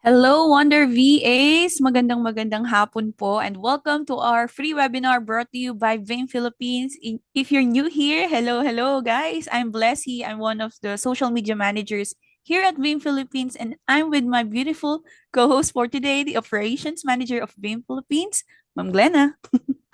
Hello, Wonder VAs! Magandang hapon po and welcome to our free webinar brought to you by Vein Philippines. If you're new here, hello guys. I'm Blessy. I'm one of the social media managers here at Vein Philippines and I'm with my beautiful co-host for today, the operations manager of Vein Philippines, Ma'am Glenna.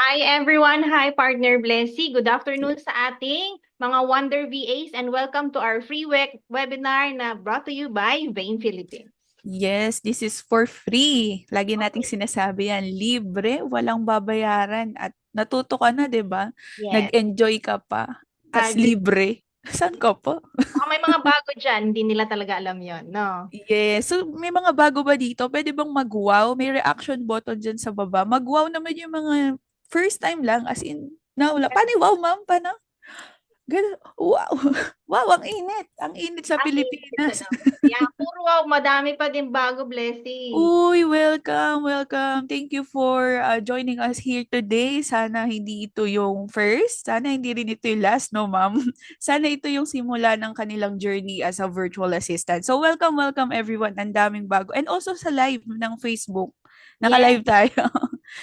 Hi everyone! Hi partner Blessy! Good afternoon sa ating mga Wonder VAs and welcome to our free webinar na brought to you by Vein Philippines. Yes, this is for free. Lagi nating Okay. sinasabi yan, libre, walang babayaran at natuto ka na, 'di ba? Yes. Nag-enjoy ka pa, tas Just, libre. Saan ka po? baka may mga bago dyan, hindi nila talaga alam yon, no? Yes. So, may mga bago ba dito? Pwede bang mag-wow? May reaction button dyan sa baba. Mag-wow naman yung mga first time lang, as in, nawala. Paano yung wow, ma'am? Paano? Ganun. Wow. Wow, ang init. Ang init sa Ang init, Pilipinas. ano? Yeah, puro wow, madami pa din bago, Blessy. Uy, welcome. Thank you for joining us here today. Sana hindi ito yung first. Sana hindi rin ito yung last, no, ma'am? Sana ito yung simula ng kanilang journey as a virtual assistant. So, welcome everyone. Ang daming bago. And also sa live ng Facebook. Yes, Naka-live tayo.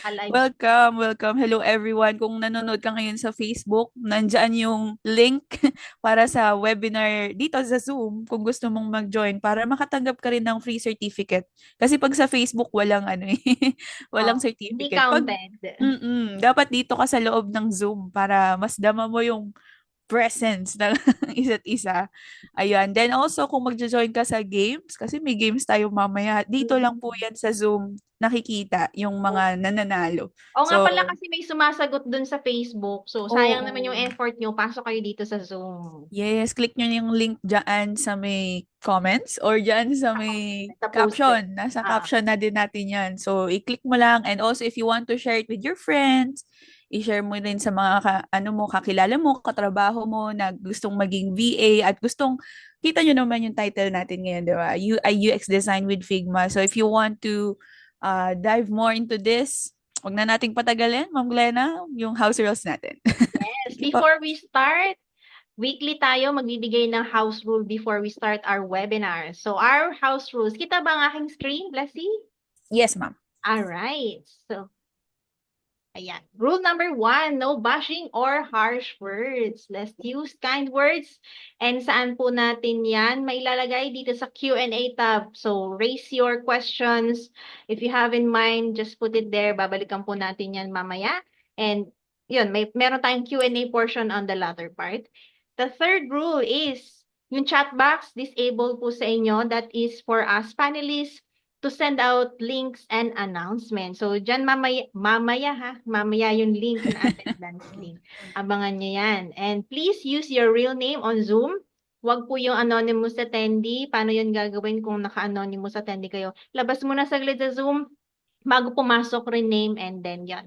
alive. Welcome. Hello everyone. Kung nanonood ka ngayon sa Facebook, nandyan yung link para sa webinar dito sa Zoom kung gusto mong mag-join para makatanggap ka rin ng free certificate. Kasi pag sa Facebook, walang ano eh, walang Oh, hindi certificate. counted. Dapat dito ka sa loob ng Zoom para mas dama mo yung presence ng isa't isa. Ayan. Then also, kung magjo-join ka sa games, kasi may games tayo mamaya, dito lang po yan sa Zoom nakikita yung mga nananalo. Oo nga So, pala kasi may sumasagot dun sa Facebook. So, sayang naman yung oo. effort nyo. Pasok kayo dito sa Zoom. Yes, click nyo yung link dyan sa may comments or dyan sa may Sa posted. caption. Nasa Ah, caption na din natin yan. So, i-click mo lang. And also, if you want to share it with your friends, i-share mo rin sa mga ano mo, kakilala mo, katrabaho mo na gustong maging VA at gustong, kita nyo naman yung title natin ngayon, di ba? UI UX Design with Figma. So, if you want to dive more into this, wag na nating patagalin, Ma'am Glenna, yung house rules natin. yes. Sige po. Before we start, weekly tayo magbibigay ng house rule before we start our webinar. So, our house rules. Kita ba ang aking screen, Blessy? Yes, ma'am. Alright. So, ayan. Rule number 1, no bashing or harsh words. Let's use kind words. And saan po natin yan? Mailalagay dito sa Q&A tab. So, raise your questions. If you have in mind, just put it there. Babalikan po natin yan mamaya. And yun, meron tayong Q&A portion on the latter part. The third rule is, yung chat box, disable po sa inyo. That is for us panelists to send out links and announcements. So, dyan mamaya yung link na attendance link. Abangan nyo yan. And please use your real name on Zoom. Huwag po yung anonymous attendee. Paano yun gagawin kung naka-anonymous attendee kayo? Labas muna saglit sa Zoom, bago pumasok rename and then yon.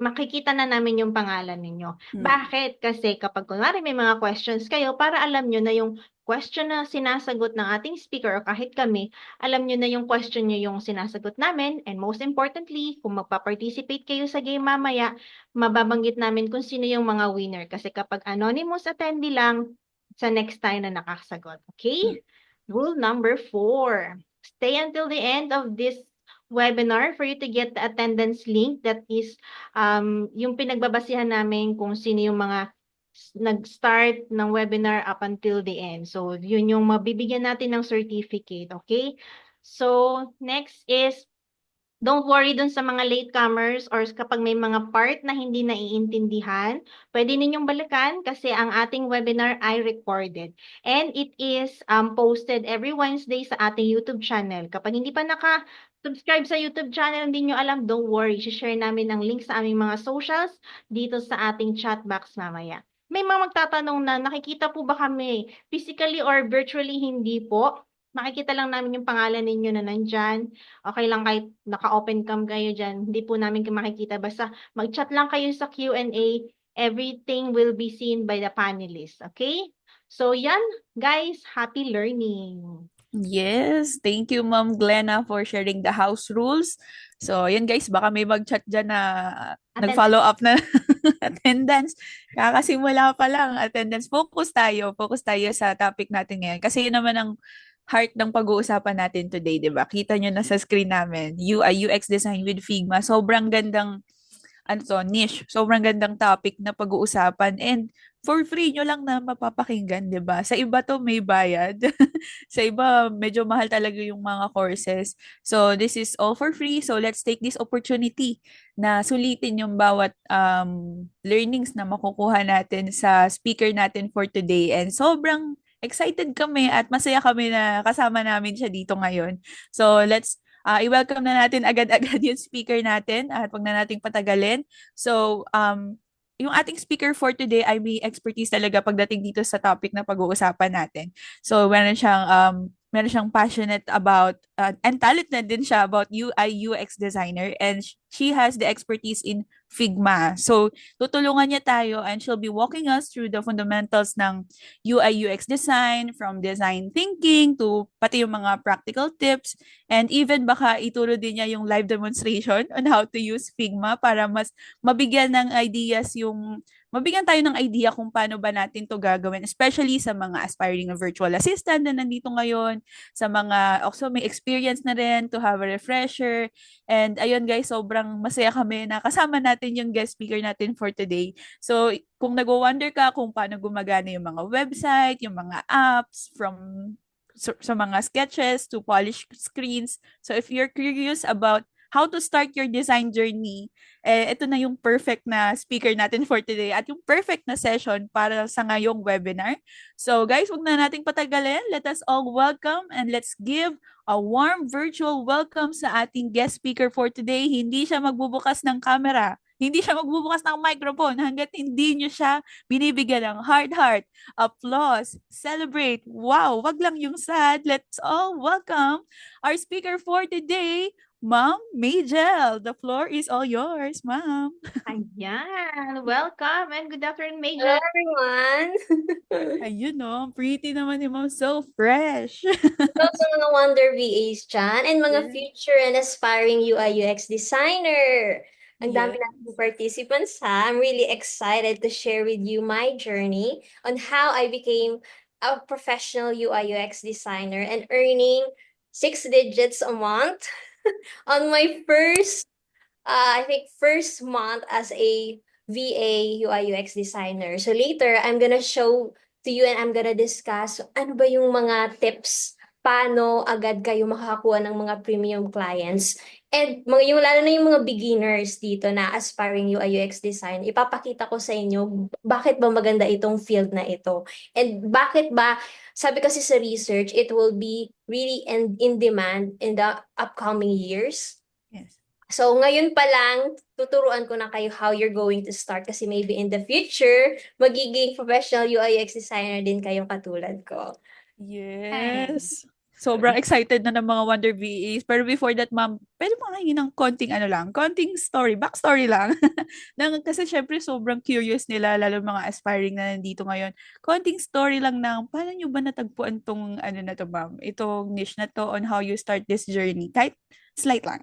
Makikita na namin yung pangalan ninyo. Hmm. Bakit? Kasi kapag kunwari may mga questions kayo, para alam nyo na yung question na sinasagot ng ating speaker o kahit kami, alam nyo na yung question nyo yung sinasagot namin. And most importantly, kung magpa-participate kayo sa game mamaya, mababanggit namin kung sino yung mga winner. Kasi kapag anonymous attendee lang, sa next time na nakasagot. Okay? Rule number 4. Stay until the end of this webinar for you to get the attendance link that is yung pinagbabasihan namin kung sino yung mga nag-start ng webinar up until the end. So, yun yung mabibigyan natin ng certificate, okay? So, next is, don't worry dun sa mga latecomers or kapag may mga part na hindi naiintindihan, pwede ninyong balikan kasi ang ating webinar ay recorded. And it is posted every Wednesday sa ating YouTube channel. Kapag hindi pa naka-subscribe sa YouTube channel, hindi nyo alam, don't worry. Share namin ang link sa aming mga socials dito sa ating chat box mamaya. May mga magtatanong na, nakikita po ba kami physically or virtually? Hindi po. Makikita lang namin yung pangalan ninyo na nandyan. Okay lang kahit naka-open cam kayo dyan, hindi po namin kayo makikita. Basta mag-chat lang kayo sa Q&A. Everything will be seen by the panelists. Okay? So yan, guys, happy learning. Yes, thank you Ma'am Glenna for sharing the house rules. So, yun guys, baka may mag-chat dyan na nag-follow Attendance. up na attendance. Kakasimula pa lang attendance. Focus tayo sa topic natin ngayon. Kasi yun naman ang heart ng pag-uusapan natin today, 'di ba? Kita nyo na sa screen namin, UI UX design with Figma. Sobrang gandang ano to, niche. Sobrang gandang topic na pag-uusapan and for free nyo lang na mapapakinggan, 'di ba? Sa iba to may bayad. Sa iba medyo mahal talaga yung mga courses. So this is all for free. So let's take this opportunity na sulitin yung bawat learnings na makukuha natin sa speaker natin for today. And sobrang excited kami at masaya kami na kasama namin siya dito ngayon. So let's i-welcome na natin agad-agad yung speaker natin at wag na nating patagalin. So, yung ating speaker for today ay may expertise talaga pagdating dito sa topic na pag-uusapan natin. So, meron siyang passionate about and talented din siya about UI UX designer and she has the expertise in Figma. So, tutulungan niya tayo and she'll be walking us through the fundamentals ng UI UX design from design thinking to pati yung mga practical tips. And even baka ituro din niya yung live demonstration on how to use Figma para mas mabigyan tayo ng idea kung paano ba natin to gagawin, especially sa mga aspiring virtual assistant na nandito ngayon, sa mga also may experience na rin to have a refresher. And ayun guys, sobrang masaya kami na kasama natin yung guest speaker natin for today. So kung nag-wonder ka kung paano gumagana yung mga website, yung mga apps, from sa mga sketches to polished screens. So if you're curious about how to start your design journey, ito na yung perfect na speaker natin for today at yung perfect na session para sa ngayong webinar. So guys, wag na nating patagalin. Let us all welcome and let's give a warm virtual welcome sa ating guest speaker for today. Hindi siya magbubukas ng camera. Hindi siya magbubukas ng microphone hanggat hindi niyo siya binibigyan ng heart, applause, celebrate. Wow, wag lang yung sad. Let's all welcome our speaker for today, Ma'am Majel. The floor is all yours, Ma'am. Ayan, welcome and good afternoon, Hello, Major. everyone. Ayun no, pretty naman ni Ma'am. So fresh. Hello sa mga Wonder VAs dyan and mga Yeah. future and aspiring UI UX designer. Ang dami Yes. nating participants ha. I'm really excited to share with you my journey on how I became a professional UI UX designer and earning 6 digits a month on my first I think first month as a VA UI UX designer. So later, I'm gonna show to you and I'm gonna discuss ano ba yung mga tips paano agad kayo makakakuha ng mga premium clients. And mga yung lalo na yung mga beginners dito na aspiring UI UX design, ipapakita ko sa inyo bakit ba maganda itong field na ito. And bakit ba, sabi kasi sa research, it will be really in demand in the upcoming years. Yes. So, ngayon pa lang, tuturuan ko na kayo how you're going to start kasi maybe in the future, magiging professional UI UX designer din kayong katulad ko. Yes. Sobrang excited na ng mga Wonder VAs. Pero before that, ma'am, pwede mo hingin ng konting ano lang, konting story, backstory lang. Kasi syempre sobrang curious nila, lalo mga aspiring na nandito ngayon. Konting story lang ng paano nyo ba natagpuan tong ano na to, ma'am? Itong niche na to on how you start this journey. Kahit slight lang.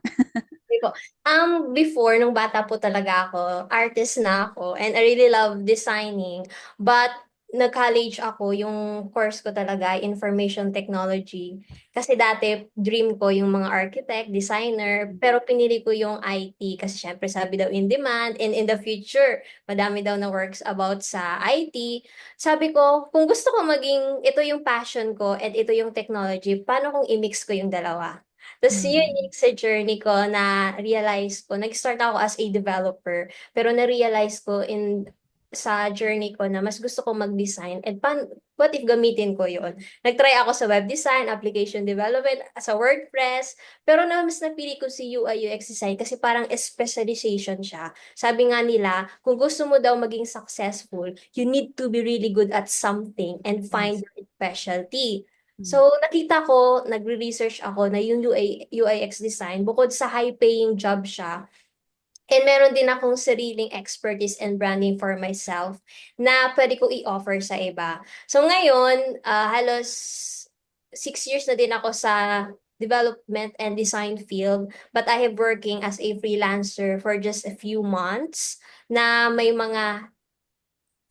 Before, nung bata po talaga ako, artist na ako, and I really love designing. But, nag-college ako, yung course ko talaga, information technology. Kasi dati, dream ko yung mga architect, designer, pero pinili ko yung IT kasi syempre sabi daw in demand, and in the future, madami daw na works about sa IT. Sabi ko, kung gusto ko maging, ito yung passion ko, and ito yung technology, paano kung i-mix ko yung dalawa? Tapos yun yung sa journey ko na realize ko, nag-start ako as a developer, pero na-realize ko sa journey ko na mas gusto ko mag-design and what if gamitin ko yon. Nag-try ako sa web design, application development, sa WordPress, pero mas napili ko si UI UX design kasi parang specialization siya. Sabi nga nila, kung gusto mo daw maging successful, you need to be really good at something and find your specialty. So, nakita ko, nagre-research ako na yung UIX design, bukod sa high-paying job siya, and meron din akong sariling expertise and branding for myself na pwede ko i-offer sa iba. So, ngayon, halos 6 years na din ako sa development and design field, but I have working as a freelancer for just a few months na may mga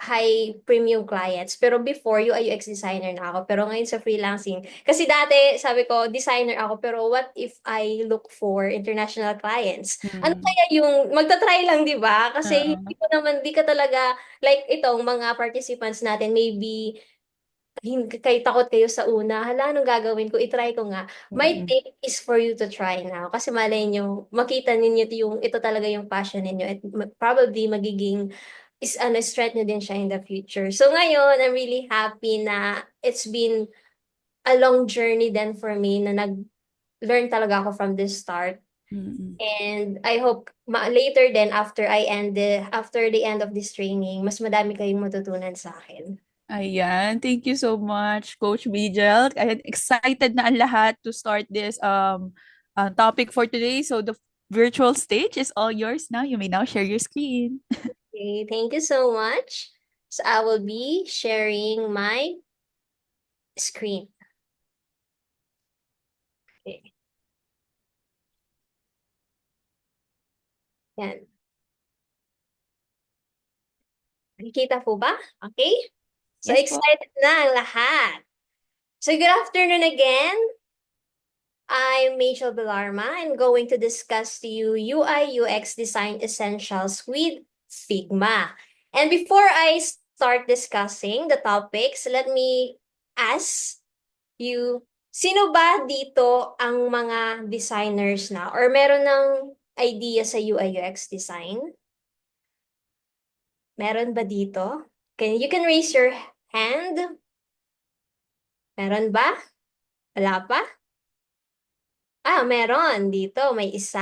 high premium clients. Pero before, UI UX designer na ako. Pero ngayon sa freelancing, kasi dati sabi ko, designer ako, pero what if I look for international clients? Ano Mm. kaya yung, magta-try lang, di ba? Kasi Oo. hindi ko naman, di ka talaga, like itong mga participants natin, maybe, kayo takot kayo sa una, hala, anong gagawin ko? I-try ko nga. My Mm. tip is for you to try now. Kasi malay nyo, makita ninyo yung, ito talaga yung passion ninyo. At probably magiging strength nyo din siya in the future. So ngayon, I'm really happy na it's been a long journey then for me na nag-learn talaga ako from the start. Mm. And I hope later then after the end of this training, mas madami kayong matutunan sa akin. Ayan, thank you so much, Coach Bijel. Ayan, excited na ang lahat to start this topic for today. So the virtual stage is all yours now. You may now share your screen. Okay, thank you so much. So I will be sharing my screen. Okay. Yan. Nakikita po ba? Okay? So Yes po. excited na ang lahat. So good afternoon again. I'm Machel Belarma. I'm going to discuss to you UI UX design essentials with Figma. And before I start discussing the topics, let me ask you, sino ba dito ang mga designers na or meron ng idea sa UI UX design? Meron ba dito? You can raise your hand. Meron ba? Wala pa? Meron dito, may isa.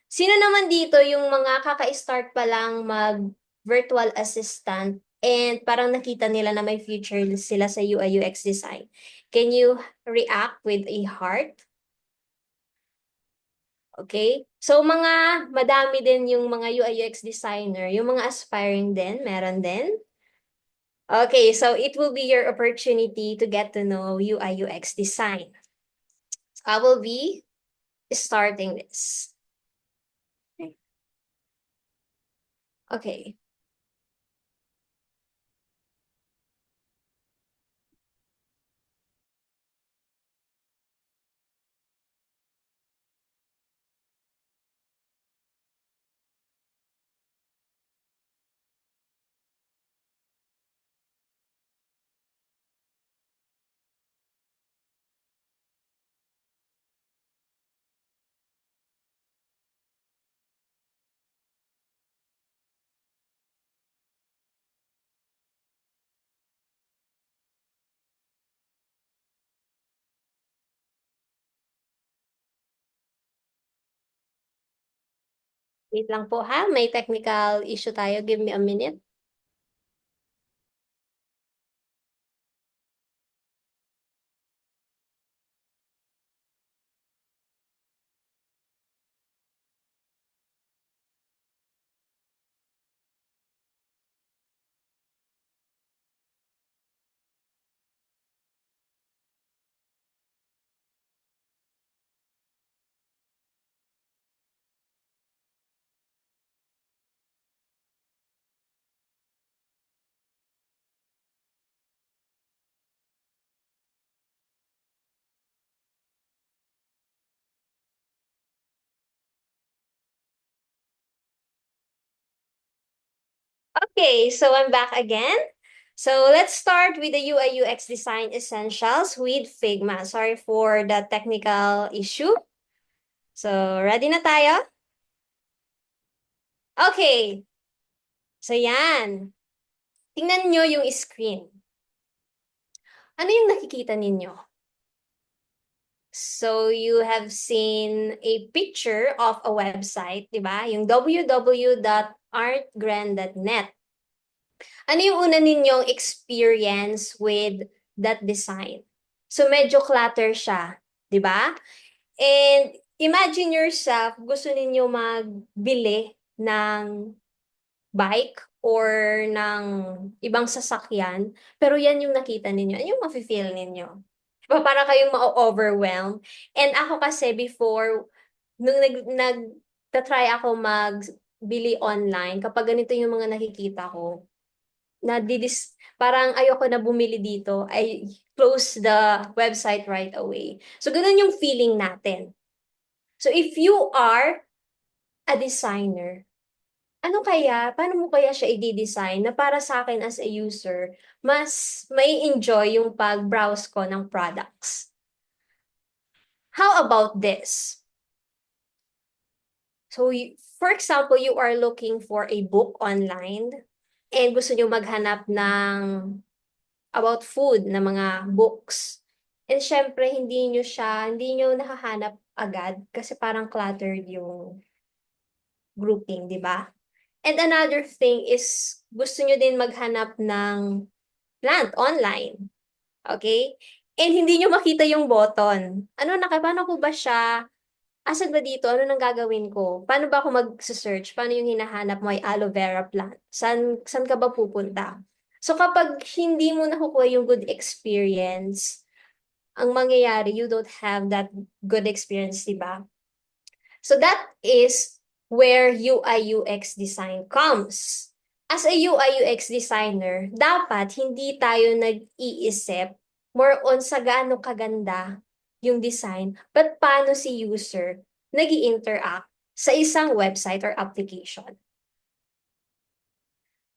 Sino naman dito yung mga kaka-start pa lang mag virtual assistant and parang nakita nila na may future sila sa UI UX design? Can you react with a heart? Okay? So mga madami din yung mga UI UX designer, yung mga aspiring din, meron din. Okay, so it will be your opportunity to get to know UI UX design. So I will be starting this. Okay. Wait lang po ha, may technical issue tayo. Give me a minute. Okay, so I'm back again. So let's start with the UI UX design essentials with Figma. Sorry for the technical issue. So ready na tayo? Okay. So yan. Tingnan nyo yung screen. Ano yung nakikita ninyo? So you have seen a picture of a website, di ba? Yung www.artgrand.net. Ano yung una ninyong experience with that design? So medyo clutter siya, di ba? And imagine yourself, gusto ninyo magbili ng bike or ng ibang sasakyan, pero yan yung nakita ninyo, ano yung mafe-feel ninyo? Diba, para kayong ma-overwhelm. And ako kasi before, nung nag-try ako magbili online, kapag ganito yung mga nakikita ko, parang ayoko na bumili dito, I close the website right away. So, ganun yung feeling natin. So, if you are a designer, paano mo kaya siya i-design na para sa akin as a user, mas may enjoy yung pag-browse ko ng products? How about this? So, for example, you are looking for a book online and gusto nyo maghanap ng about food na mga books. And syempre, hindi nyo nakahanap agad kasi parang cluttered yung grouping, di ba? And another thing is, gusto nyo din maghanap ng plant online. Okay? And hindi nyo makita yung button. Paano ko ba siya? Asan ba dito? Ano nang gagawin ko? Paano ba ako mag-search? Paano yung hinahanap mo ay aloe vera plant? Saan ka ba pupunta? So kapag hindi mo nakukuha yung good experience, ang mangyayari, you don't have that good experience, di ba? So that is where UI UX design comes. As a UI UX designer, dapat hindi tayo nag-iisip more on sa gaano kaganda yung design, but paano si user nag-i-interact sa isang website or application.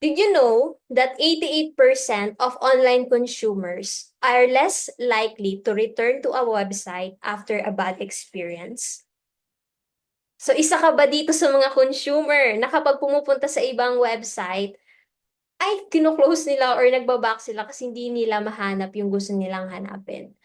Did you know that 88% of online consumers are less likely to return to a website after a bad experience? So, isa ka ba dito sa mga consumer na kapag pumupunta sa ibang website, ay kino-close nila or nagbaback sila kasi hindi nila mahanap yung gusto nilang hanapin?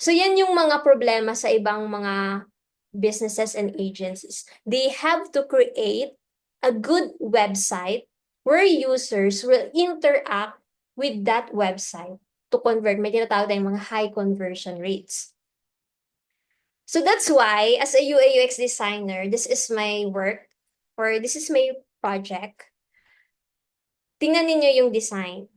So, yan yung mga problema sa ibang mga businesses and agencies. They have to create a good website where users will interact with that website to convert. May tinatawag tayong mga high conversion rates. So that's why, as a UI UX designer, this is my work, or this is my project. Tingnan ninyo yung design.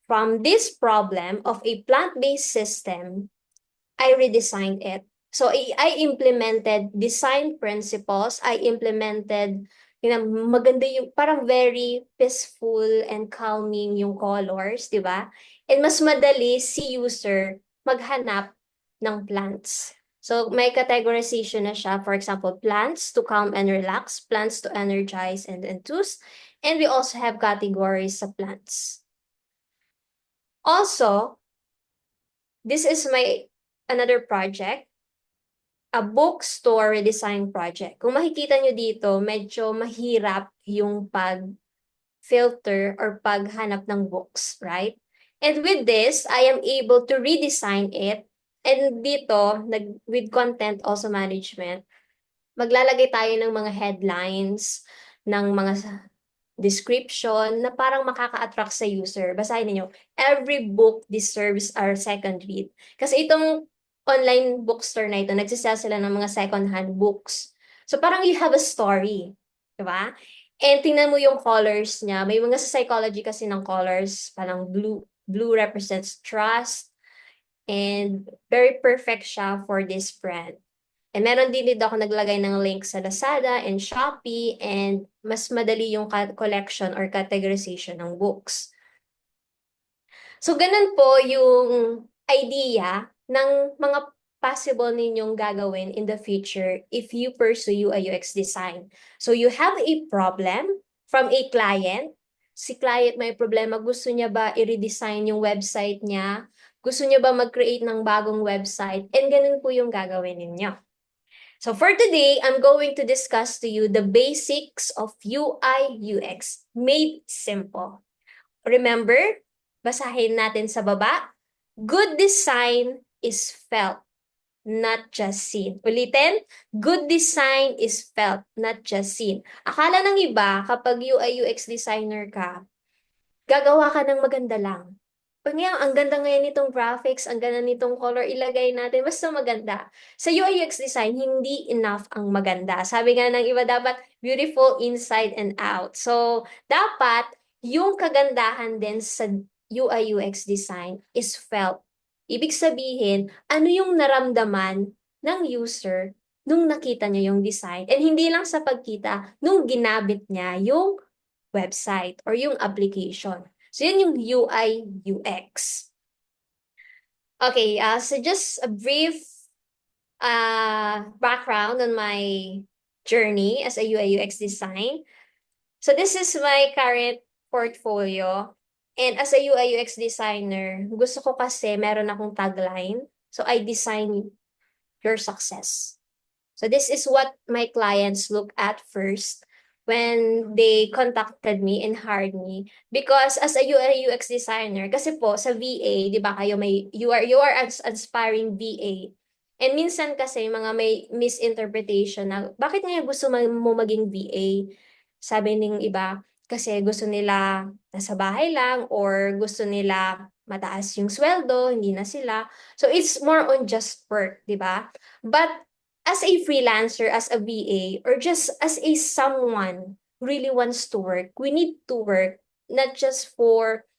From this problem of a plant-based system, I redesigned it. So I implemented design principles. I implemented, maganda yung, parang very peaceful and calming yung colors, di ba? And mas madali si user maghanap ng plants. So may categorization na siya. For example, plants to calm and relax, plants to energize and enthuse. And we also have categories sa plants. Also, this is my another project, a bookstore redesign project. Kung makikita nyo dito, medyo mahirap yung pag-filter or paghanap ng books, right? And with this, I am able to redesign it. And dito, with content also management, maglalagay tayo ng mga headlines, ng mga description na parang makaka-attract sa user. Basahin niyo, every book deserves our second read. Kasi itong online bookstore na ito, nagsisell sila ng mga second-hand books. So parang you have a story. Diba? And tingnan mo yung colors niya. May mga sa psychology kasi ng colors, parang blue. Blue represents trust. And very perfect siya for this brand. And meron din dito ako naglagay ng link sa Lazada and Shopee, and mas madali yung collection or categorization ng books. So, ganun po yung idea ng mga possible ninyong gagawin in the future if you pursue UI UX design. So, you have a problem from a client. Si client may problema, gusto niya ba i-redesign yung website niya? Gusto niya ba mag-create ng bagong website? And ganun po yung gagawin ninyo. So for today, I'm going to discuss to you the basics of UI UX made simple. Remember, basahin natin sa baba. Good design is felt, not just seen. Ulitin, good design is felt, not just seen. Akala ng iba, kapag UI UX designer ka, gagawa ka ng maganda lang. Pag ang ganda ngayon nitong graphics, ang ganda nitong color, ilagay natin, basta maganda. Sa UI UX design, hindi enough ang maganda. Sabi nga ng iba, dapat beautiful inside and out. So, dapat yung kagandahan din sa UI UX design is felt. Ibig sabihin, ano yung naramdaman ng user nung nakita niya yung design. And hindi lang sa pagkita, nung ginabit niya yung website or yung application. So yun yung UI, UX. Okay, so just a brief background on my journey as a UI UX design. So this is my current portfolio. And as a UI UX designer, gusto ko kasi meron akong tagline. So I design your success. So this is what my clients look at first when they contacted me and hired me. Because as a UI UX designer, kasi po sa VA, di ba kayo you are as aspiring VA. And minsan kasi mga may misinterpretation na bakit nga gusto mo maging VA? Sabi ng iba, kasi gusto nila nasa bahay lang or gusto nila mataas yung sweldo, hindi na sila. So it's more on just work, di ba? But as a freelancer, as a VA, or just as a someone who really wants to work, we need to work not just for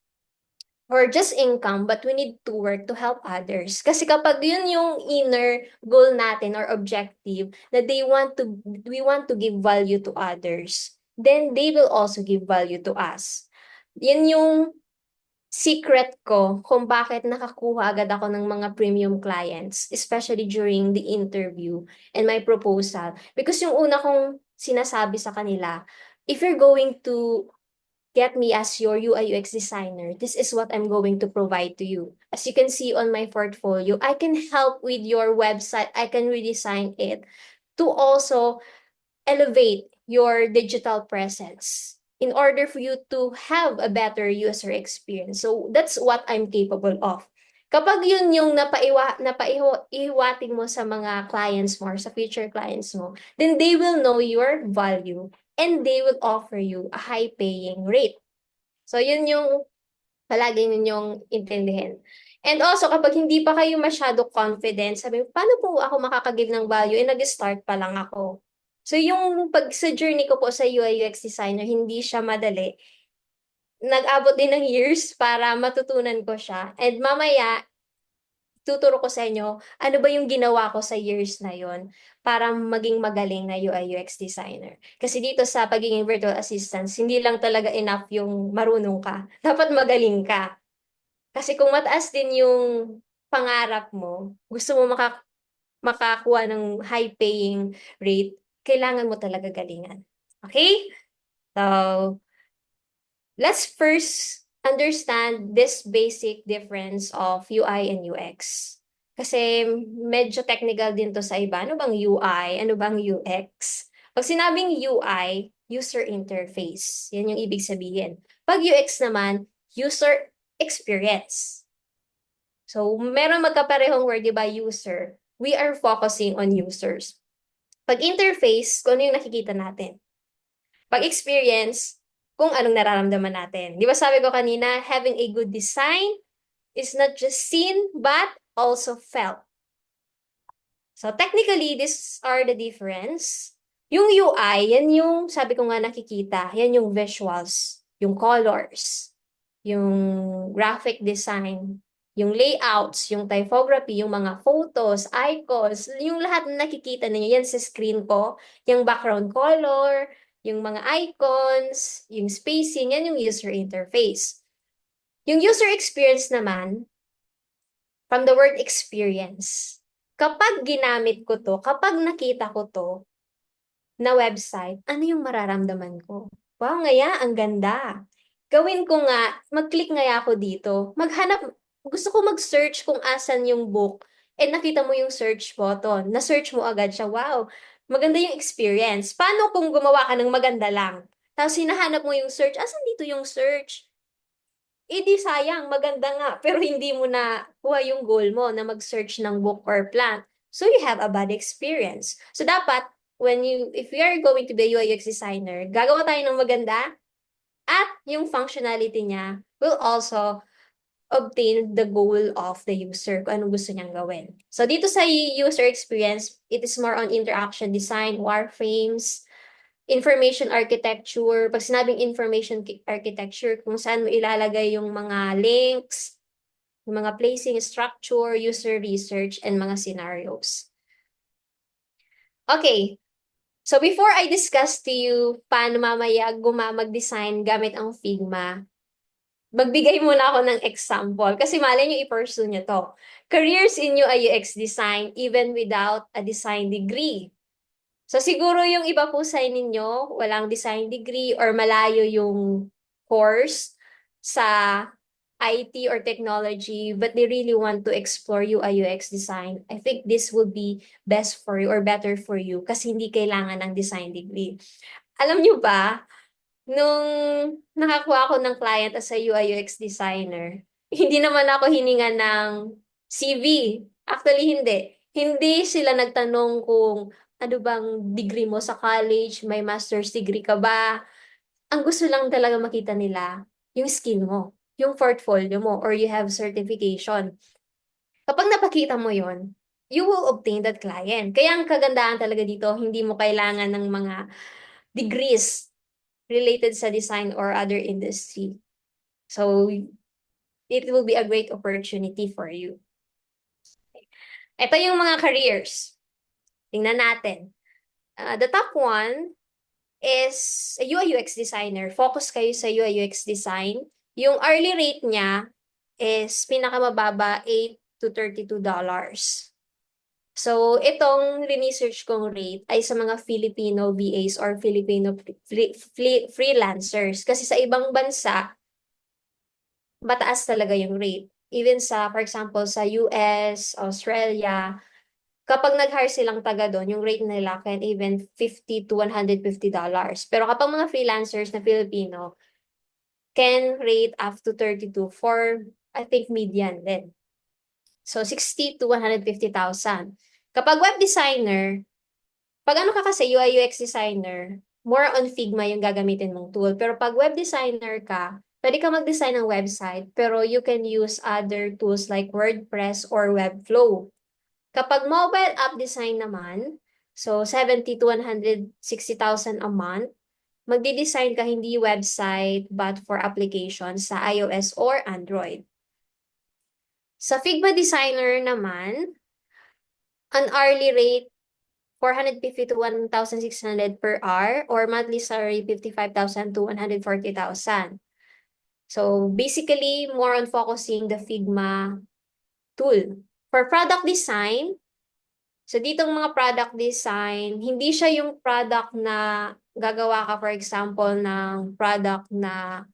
just income, but we need to work to help others. Kasi kapag yun yung inner goal natin or objective, na we want to give value to others, then they will also give value to us. Yan yung secret ko kung bakit nakakuha agad ako ng mga premium clients, especially during the interview and my proposal. Because yung una kong sinasabi sa kanila, if you're going to get me as your UI UX designer, this is what I'm going to provide to you. As you can see on my portfolio, I can help with your website. I can redesign it to also elevate your digital presence in order for you to have a better user experience. So that's what I'm capable of. Kapag yun yung napaiwating mo sa mga clients mo or sa future clients mo, then they will know your value and they will offer you a high-paying rate. So yun yung palagi ninyong intindihin. And also, kapag hindi pa kayo masyado confident, sabi mo, paano po ako makakagive ng value? Nag-start pa lang ako. So yung sa journey ko po sa UI UX designer, hindi siya madali. Nag-abot din ng years para matutunan ko siya. And mamaya, tuturo ko sa inyo, ano ba yung ginawa ko sa years na yon para maging magaling na UI UX designer. Kasi dito sa pagiging virtual assistants, hindi lang talaga enough yung marunong ka. Dapat magaling ka. Kasi kung mataas din yung pangarap mo, gusto mo makakuha ng high-paying rate, kailangan mo talaga galingan. Okay? So, let's first understand this basic difference of UI and UX. Kasi medyo technical din to sa iba. Ano bang UI? Ano bang UX? Pag sinabing UI, user interface. Yan yung ibig sabihin. Pag UX naman, user experience. So, meron magkaparehong word, di ba? User. We are focusing on users. Pag interface, kung ano yung nakikita natin. Pag experience, kung anong nararamdaman natin. Di ba sabi ko kanina, having a good design is not just seen, but also felt. So technically, these are the difference. Yung UI, yan yung, sabi ko nga nakikita, yan yung visuals, yung colors, yung graphic design, yung layouts, yung typography, yung mga photos, icons, yung lahat na nakikita ninyo, yan sa screen ko, yung background color, yung mga icons, yung spacing, yan yung user interface. Yung user experience naman, from the word experience, kapag ginamit ko to, kapag nakita ko to na website, ano yung mararamdaman ko? Wow, ngaya, ang ganda. Gawin ko nga, mag-click ngaya ako dito, maghanap, gusto ko mag-search kung asan yung book, and nakita mo yung search button, na-search mo agad siya, wow, maganda yung experience. Paano kung gumawa ka ng maganda lang? Tapos hinahanap mo yung search, asan dito yung search? Di sayang, maganda nga, pero hindi mo na kuha yung goal mo na mag-search ng book or plant. So you have a bad experience. So dapat, if you are going to be a UI UX designer, gagawa tayo ng maganda at yung functionality niya will also obtain the goal of the user, kung anong gusto niyang gawin. So dito sa user experience, it is more on interaction design, wireframes, information architecture. Pag sinabing information architecture, kung saan mo ilalagay yung mga links, yung mga placing structure, user research, and mga scenarios. Okay. So before I discuss to you paano mamaya mag-design gamit ang Figma, magbigay muna ako ng example kasi malay nyo i-pursue nyo to. Careers in UI UX design even without a design degree. So siguro yung iba po sa ninyo, walang design degree or malayo yung course sa IT or technology, but they really want to explore UI UX design. I think this would be best for you or better for you kasi hindi kailangan ng design degree. Alam nyo ba, nung nakakuha ako ng client as a UI UX designer, hindi naman ako hininga ng CV. Actually, hindi. Hindi sila nagtanong kung ano bang degree mo sa college, may master's degree ka ba. Ang gusto lang talaga makita nila, yung skill mo, yung portfolio mo, or you have certification. Kapag napakita mo yon, you will obtain that client. Kaya ang kagandahan talaga dito, hindi mo kailangan ng mga degrees related sa design or other industry. So, it will be a great opportunity for you. Ito yung mga careers. Tingnan natin. The top one is a UI UX designer. Focus kayo sa UI UX design. Yung hourly rate niya is pinakamababa, $8 to $32. So, itong research kong rate ay sa mga Filipino VAs or Filipino freelancers. Kasi sa ibang bansa, mataas talaga yung rate. Even sa, for example, sa US, Australia, kapag nag-hire silang taga doon, yung rate nila can even $50 to $150. Pero kapag mga freelancers na Filipino, can rate up to 32 for, I think, median din. So, 60 to 150,000. Kapag web designer, pag ano ka kasi UI UX designer, more on Figma yung gagamitin mong tool. Pero pag web designer ka, pwede ka mag-design ng website, pero you can use other tools like WordPress or Webflow. Kapag mobile app design naman, so 70 to 160,000 a month, magdi-design ka hindi website but for applications sa iOS or Android. Sa Figma designer naman, an hourly rate 450 to 1,600 per hour or monthly salary 55,000 to 140,000. So basically, more on focusing the Figma tool. For product design, so ditong mga product design, hindi siya yung product na gagawa ka, for example, ng product na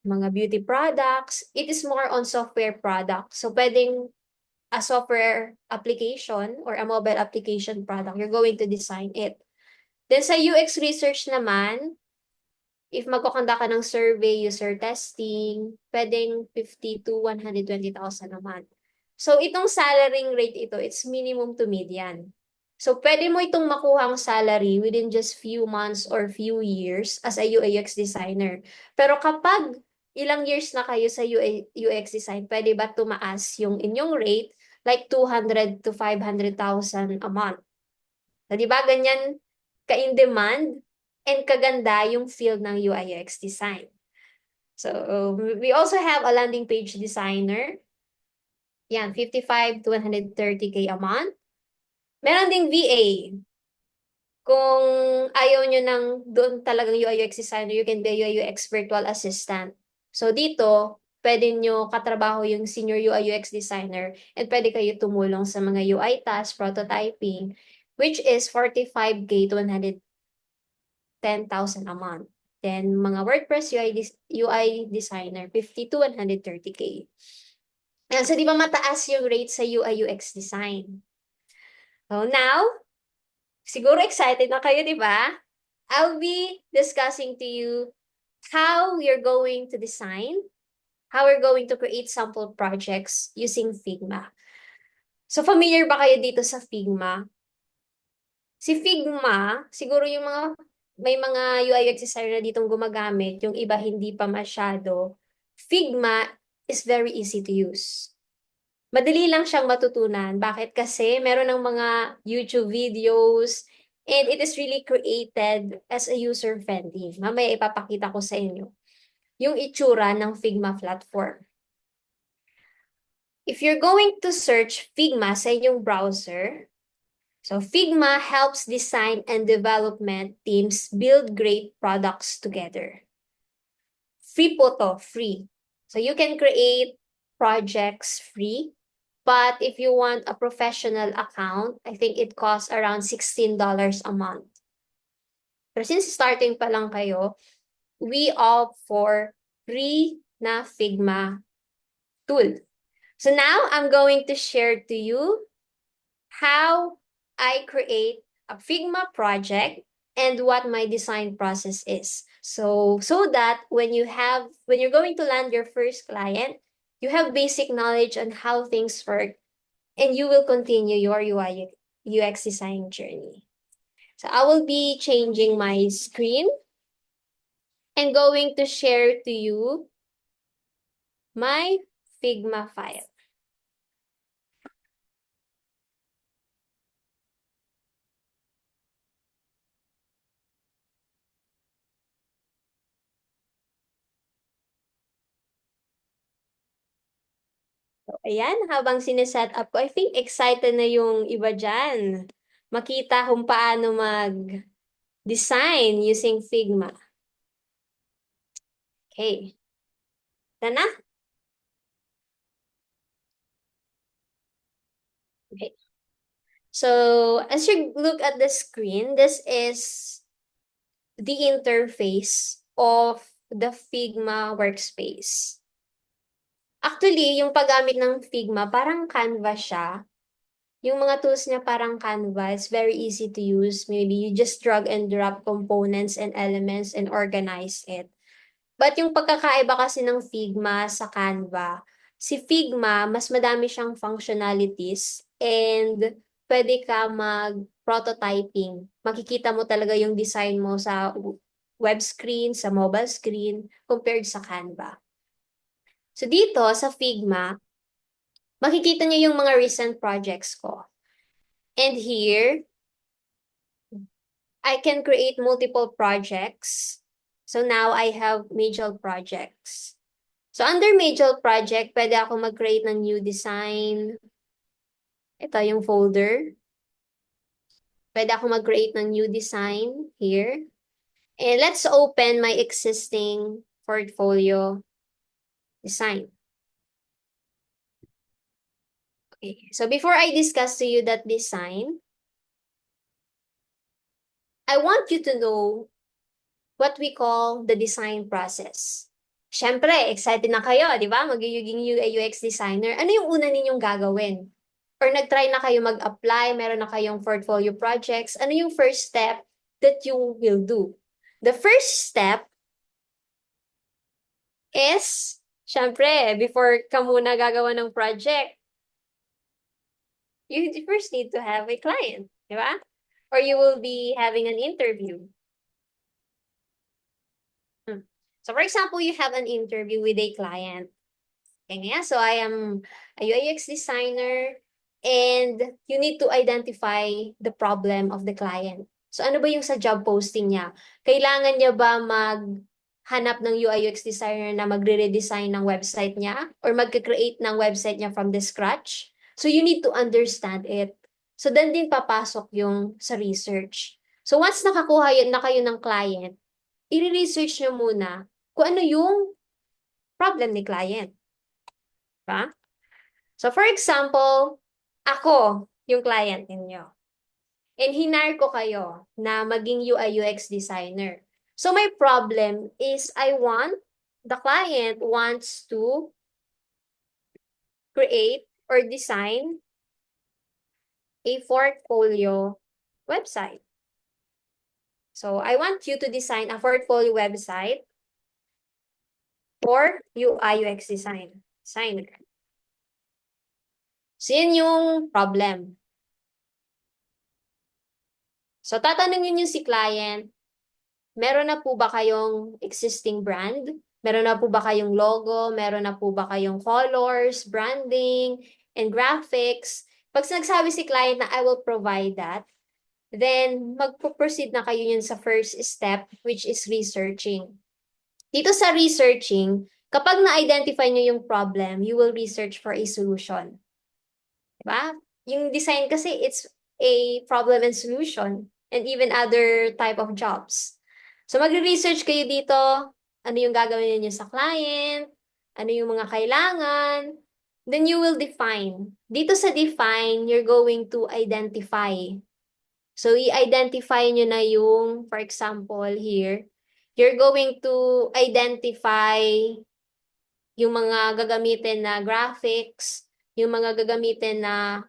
mga beauty products. It is more on software product. So pwedeng a software application or a mobile application product, you're going to design it. Then sa UX research naman, if magkakanda ka ng survey, user testing, pwedeng 50 to 120,000 a month. So itong salary rate ito, it's minimum to median. So pwede mo itong makuha ang salary within just few months or few years as a UI UX designer. Pero kapag ilang years na kayo sa UI UX design, pwede ba tumaas yung inyong rate like 200 to 500,000 a month? So, di ba ganyan ka-in demand and kaganda yung field ng UI UX design. So, we also have a landing page designer. Yan, 55 to 130K a month. Meron ding VA. Kung ayaw nyo ng doon talagang UI UX designer, you can be a UI UX virtual assistant. So, dito, pwede nyo katrabaho yung senior UI UX designer and pwede kayo tumulong sa mga UI tasks, prototyping, which is 45K to 110,000 a month. Then, mga WordPress UI designer, 50 to 130K. Ayan, so, di ba mataas yung rate sa UI UX design? So, now, siguro excited na kayo, di ba? I'll be discussing to you how you're going to design, how we're going to create sample projects using Figma. So, familiar ba kayo dito sa Figma? Si Figma, siguro yung may mga UI UX designer na ditong gumagamit, yung iba hindi pa masyado. Figma is very easy to use. Madali lang siyang matutunan. Bakit? Kasi meron ng mga YouTube videos and it is really created as a user-friendly. Mamaya ipapakita ko sa inyo yung itsura ng Figma platform. If you're going to search Figma sa inyong browser, So Figma helps design and development teams build great products together. Free po to, free. So you can create projects free. But if you want a professional account, I think it costs around $16 a month. Pero since starting pa lang kayo, we opt for free na Figma tool. So now I'm going to share to you how I create a Figma project and what my design process is. So that when you're going to land your first client, you have basic knowledge on how things work and you will continue your UI UX design journey. So I will be changing my screen and going to share to you my Figma file. So, ayan, habang sineset up ko, I think excited na yung iba dyan. Makita kung paano mag-design using Figma. Okay. Ito na. Okay. So, as you look at the screen, this is the interface of the Figma workspace. Actually, yung paggamit ng Figma, parang Canva siya. Yung mga tools niya parang Canva. It's very easy to use. Maybe you just drag and drop components and elements and organize it. But yung pagkakaiba kasi ng Figma sa Canva, si Figma, mas madami siyang functionalities and pwede ka mag-prototyping. Makikita mo talaga yung design mo sa web screen, sa mobile screen, compared sa Canva. So dito sa Figma, makikita niyo yung mga recent projects ko. And here, I can create multiple projects. So now I have major projects. So under major project, pwede ako mag-create ng new design. Ito yung folder. Pwede ako mag-create ng new design here. And let's open my existing portfolio design. Okay, so before I discuss to you that design, I want you to know what we call the design process. Siyempre, excited na kayo, di ba? Magiging UI UX designer. Ano yung una ninyong gagawin? Or nag-try na kayo mag-apply, meron na kayong portfolio projects. Ano yung first step that you will do? The first step is, siyempre, before ka muna gagawa ng project, you first need to have a client, di ba? Or you will be having an interview. So for example, you have an interview with a client. Okay, so I am a UX designer and you need to identify the problem of the client. So ano ba yung sa job posting niya? Kailangan niya ba maghanap ng UI UX designer na magre-redesign ng website niya or magka-create ng website niya from the scratch? So you need to understand it. So then din papasok yung sa research. So once nakakuha na kayo ng client, i-research nyo muna kung ano yung problem ni client. Diba? So for example, ako yung client ninyo. And hinire ko kayo na maging UI UX designer. So my problem is the client wants to create or design a portfolio website. So I want you to design a portfolio website for UI UX designer. So yun yung problem. So tatanungin niyo si client, meron na po ba kayong existing brand? Meron na po ba kayong logo? Meron na po ba kayong colors, branding, and graphics? Pag nagsabi si client na I will provide that, then magpo-proceed na kayo yun sa first step, which is researching. Dito sa researching, kapag na-identify nyo yung problem, you will research for a solution. Diba? Yung design kasi, it's a problem and solution, and even other type of jobs. So magre-research kayo dito, ano yung gagawin niyo sa client, ano yung mga kailangan, then you will define. Dito sa define, you're going to identify. So, i-identify nyo na yung, for example, here, you're going to identify yung mga gagamitin na graphics, yung mga gagamitin na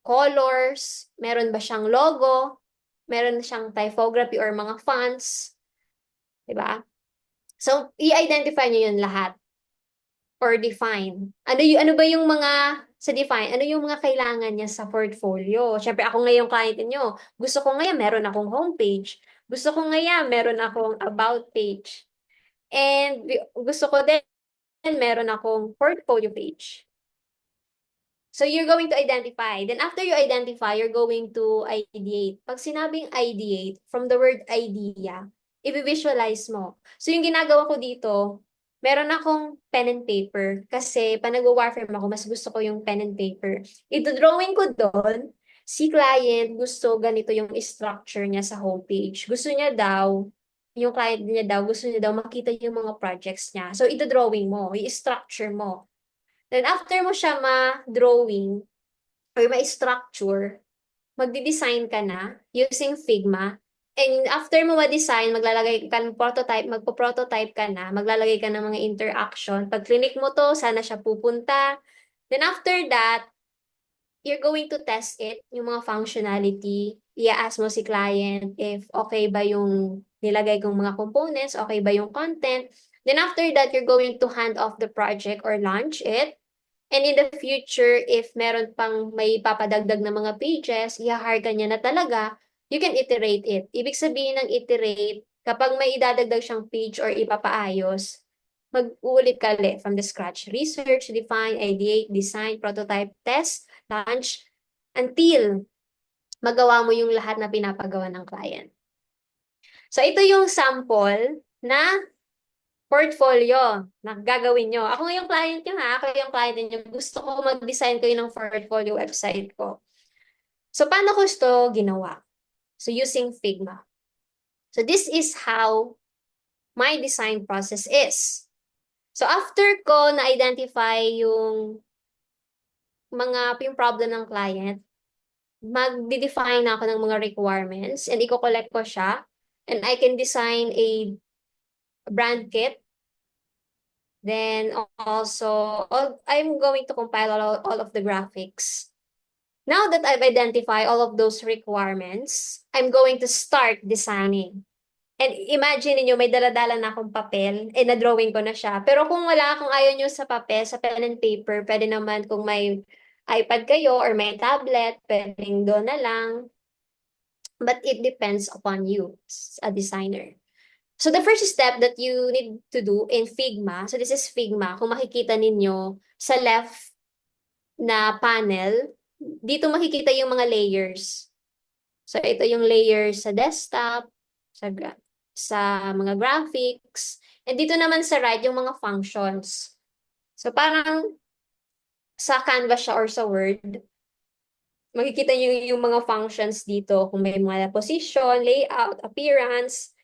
colors, meron ba siyang logo, meron siyang typography or mga fonts, di ba? So, i-identify nyo yun lahat or define. Ano ba yung mga sa define, ano yung mga kailangan niya sa portfolio? Syempre ako ngayong client niyo, gusto ko ngayon meron akong homepage. Gusto ko ngayon meron akong about page. And gusto ko din meron akong portfolio page. So you're going to identify. Then after you identify, you're going to ideate. Pag sinabing ideate, from the word idea, i-visualize mo. So yung ginagawa ko dito, meron akong pen and paper. Kasi pa nag-warframe ako, mas gusto ko yung pen and paper. Ito-drawing ko doon, si client gusto ganito yung structure niya sa homepage. Gusto niya daw, yung client niya daw, gusto niya daw makita yung mga projects niya. So ito-drawing mo, i-structure mo. Then after mo siya ma-drawing or ma-structure, magdi-design ka na using Figma. And after mo ma-design, maglalagay ka ng prototype, magpo-prototype ka na, maglalagay ka ng mga interaction. Pag clinic mo to, sana siya pupunta. Then after that, you're going to test it, yung mga functionality. I-ask mo si client if okay ba yung nilagay kong mga components, okay ba yung content. Then after that, you're going to hand off the project or launch it. And in the future, if meron pang may papadagdag na mga pages, i-hire ka niya na talaga, you can iterate it. Ibig sabihin ng iterate, kapag may idadagdag siyang page or ipapaayos, mag-uulit ka ulit from the scratch. Research, define, ideate, design, prototype, test, launch, until magawa mo yung lahat na pinapagawa ng client. So ito yung sample na portfolio na gagawin nyo. Ako yung client nyo ha, ako yung client nyo. Gusto ko mag-design kayo ng portfolio website ko. So, paano ko ito ginawa? So, using Figma. So, this is how my design process is. So, after ko na-identify yung yung problem ng client, mag-define ako ng mga requirements and i-collect ko siya and I can design a brand kit. Then also, I'm going to compile all of the graphics. Now that I've identified all of those requirements, I'm going to start designing. And imagine niyo may dala-dala na akong papel, na-drawing ko na siya. Pero kung ayaw niyo sa papel, sa pen and paper, pwede naman kung may iPad kayo or may tablet, pwedeng doon na lang. But it depends upon you as a designer. So the first step that you need to do in Figma, so this is Figma, kung makikita ninyo sa left na panel, dito makikita yung mga layers. So ito yung layers sa desktop, sa mga graphics, and dito naman sa right yung mga functions. So parang sa Canva siya or sa Word, makikita nyo yung mga functions dito, kung may mga position, layout, appearance.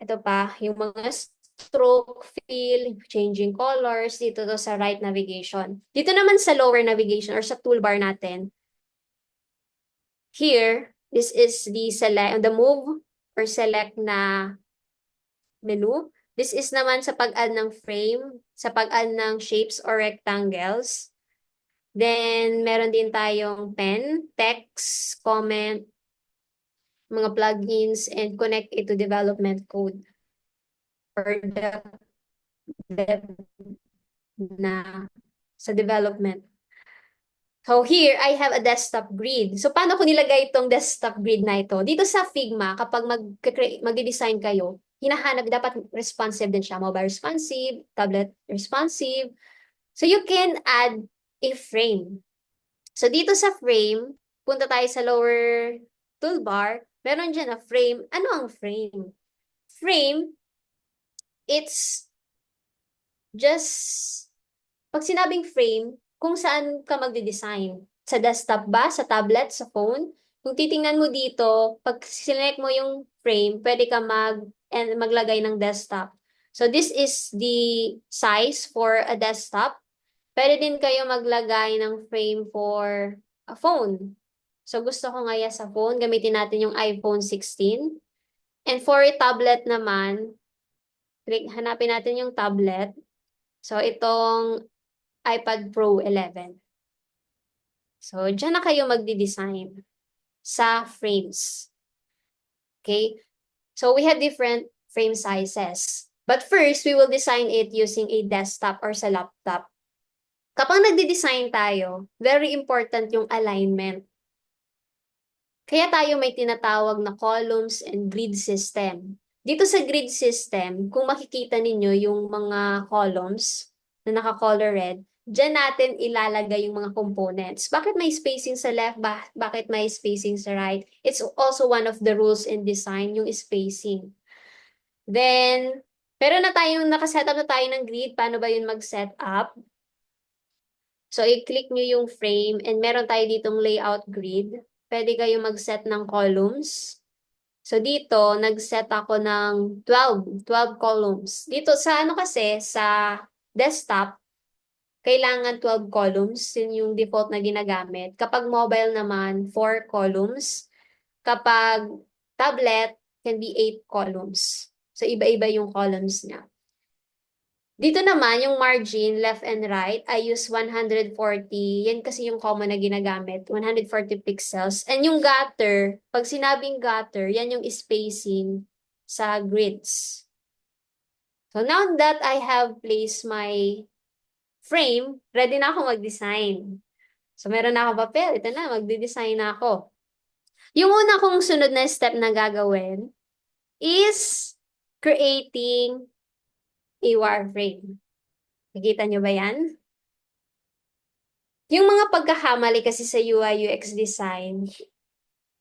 Ito pa, yung mga stroke, fill, changing colors, dito to sa right navigation. Dito naman sa lower navigation or sa toolbar natin. Here, this is the move or select na menu. This is naman sa pag-add ng frame, sa pag-add ng shapes or rectangles. Then, meron din tayong pen, text, comment, mga plugins, and connect it to development code or na sa development. So here, I have a desktop grid. So paano ko nilagay itong desktop grid na ito? Dito sa Figma, kapag mag-design kayo, hinahanap, dapat responsive din siya. Mobile responsive, tablet responsive. So you can add a frame. So dito sa frame, punta tayo sa lower toolbar, meron dyan na frame. Ano ang frame? Frame, it's just, pag sinabing frame, kung saan ka magde-design. Sa desktop ba? Sa tablet? Sa phone? Kung titingnan mo dito, pag select mo yung frame, pwede ka maglagay ng desktop. So this is the size for a desktop. Pwede din kayo maglagay ng frame for a phone. So gusto ko ngaya sa phone, gamitin natin yung iPhone 16. And for a tablet naman, hanapin natin yung tablet. So itong iPad Pro 11. So dyan na kayo magdi-design sa frames. Okay? So we have different frame sizes. But first, we will design it using a desktop or sa laptop. Kapag nagdi-design tayo, very important yung alignment. Kaya tayo may tinatawag na columns and grid system. Dito sa grid system, kung makikita ninyo yung mga columns na naka-color red, dyan natin ilalagay yung mga components. Bakit may spacing sa left? Bakit may spacing sa right? It's also one of the rules in design, yung spacing. Then, pero nakasetup na tayo ng grid. Paano ba yun mag-setup? So, i-click nyo yung frame and meron tayo ditong layout grid. Pwede kayo mag-set ng columns. So, dito, nag-set ako ng 12 columns. Dito, sa desktop, kailangan 12 columns. Yun yung default na ginagamit. Kapag mobile naman, 4 columns. Kapag tablet, can be 8 columns. So, iba-iba yung columns niya. Dito naman, yung margin, left and right, I use 140. Yan kasi yung common na ginagamit, 140 pixels. And yung gutter, pag sinabing gutter, yan yung spacing sa grids. So now that I have placed my frame, ready na ako mag-design. So meron na ako papel. Ito na, magde-design na ako. Yung una kong sunod na step na gagawin is creating a wireframe. Nakikita nyo ba yan? Yung mga pagkakamali kasi sa UI UX design,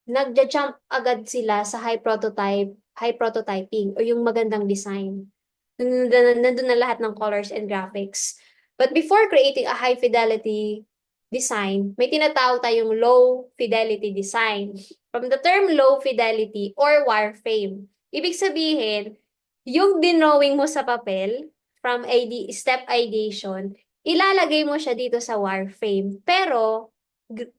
nagja-jump agad sila sa high prototyping o yung magandang design. Nandun na lahat ng colors and graphics. But before creating a high fidelity design, may tinatawag tayong low fidelity design. From the term low fidelity or wireframe, ibig sabihin, yung dinrawing mo sa papel, from step ideation, ilalagay mo siya dito sa wireframe. Pero,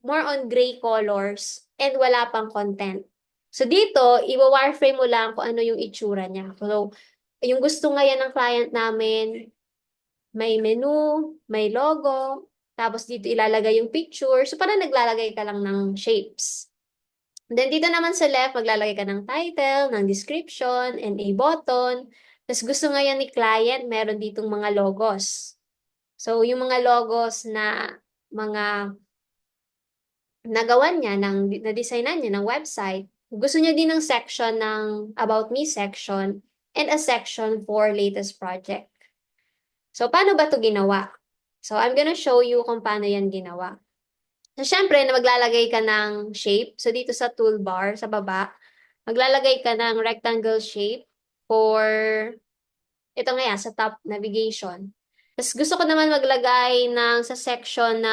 more on gray colors and wala pang content. So dito, i-wireframe mo lang kung ano yung itsura niya. So, yung gusto ngayon ng client namin, may menu, may logo, tapos dito ilalagay yung picture. So parang naglalagay ka lang ng shapes. Then dito naman sa left, maglalagay ka ng title, ng description, and a button. Tapos gusto ngayon ni client, meron ditong mga logos. So yung mga logos na mga nagawa niya, na-designan niya ng website, gusto niya din ng section ng About Me section and a section for latest project. So paano ba ito ginawa? So I'm gonna show you kung paano yan ginawa. So, syempre, na maglalagay ka ng shape. So, dito sa toolbar, sa baba, maglalagay ka ng rectangle shape for, ito nga sa top navigation. Tapos, gusto ko naman maglagay sa section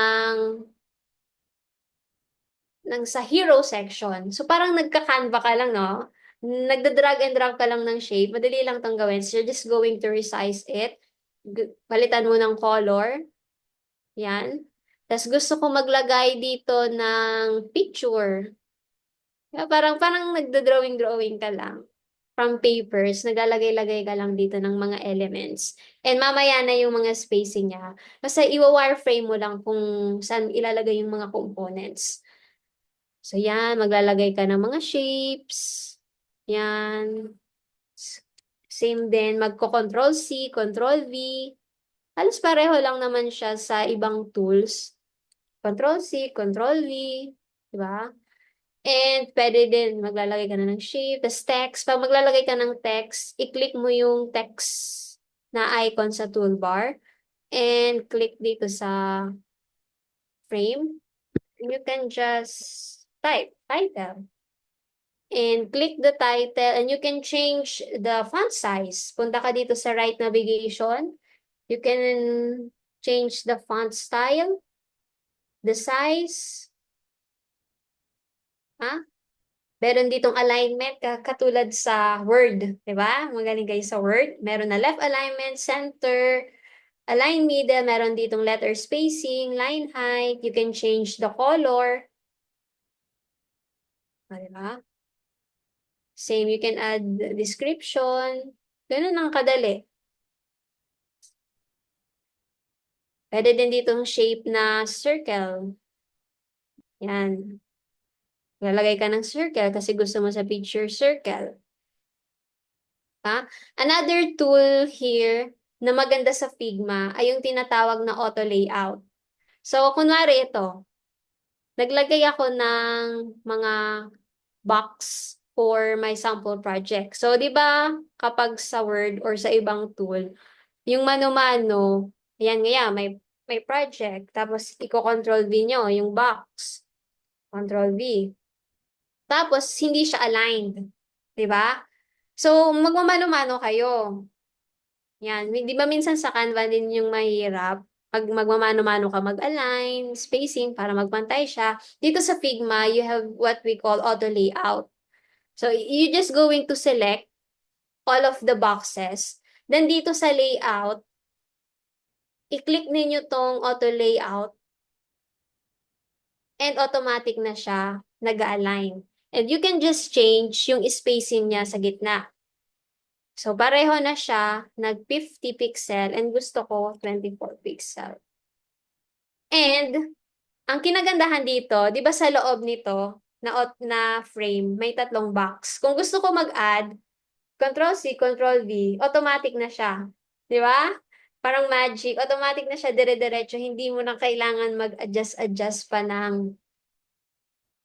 sa hero section. So, parang nagka-canva ka lang, no? Nagda-drag and drop ka lang ng shape. Madali lang itong gawin. So, you're just going to resize it. Palitan mo ng color. Yan. Tapos gusto ko maglagay dito ng picture. Parang nagda-drawing ka lang. From papers, naglalagay-lagay ka lang dito ng mga elements. And mamaya na yung mga spacing niya. Basta i-wireframe mo lang kung saan ilalagay yung mga components. So yan, maglalagay ka ng mga shapes. Yan. Same din, magko-control C, control V. Halos pareho lang naman siya sa ibang tools. Control C, Control V, di ba? And pwede din maglalagay ka na ng shape, tas text. Pag maglalagay ka ng text, i-click mo yung text na icon sa toolbar and click dito sa frame. And you can just type title. And click the title and you can change the font size. Punta ka dito sa right navigation. You can change the font style. the size, ha? Meron ditong alignment katulad sa Word, di ba? Magaling kayo sa Word. Meron na left alignment, center, align middle, meron ditong letter spacing, line height, you can change the color. Di ba? Same, you can add description. Ganun ang kadali. Pwede din ditong shape na circle. Yan. Lalagay ka ng circle kasi gusto mo sa picture circle. Ha? Another tool here na maganda sa Figma ay yung tinatawag na auto layout. So, kunwari ito, naglagay ako ng mga box for my sample project. So, di ba kapag sa Word or sa ibang tool, yung mano-mano, ayan nga, may project, tapos i-control V nyo, yung box. Control V. Tapos, hindi siya aligned. Di ba? So, magmamano-mano kayo. Yan. Di ba minsan sa Canva din yung mahirap? Pag magmamano-mano ka, mag-align, spacing, para magpantay siya. Dito sa Figma, you have what we call auto layout. So, you're just going to select all of the boxes. Then, dito sa layout, i-click ninyo tong auto layout and automatic na siya nag-align. And you can just change yung spacing niya sa gitna. So, pareho na siya, nag 50 pixel, and gusto ko 24 pixel. And, ang kinagandahan dito, di ba sa loob nito, na frame, may tatlong box. Kung gusto ko mag-add, Ctrl-C, Ctrl-V, automatic na siya. Di ba? Parang magic, automatic na siya, dire-diretso, hindi mo na kailangan mag-adjust pa ng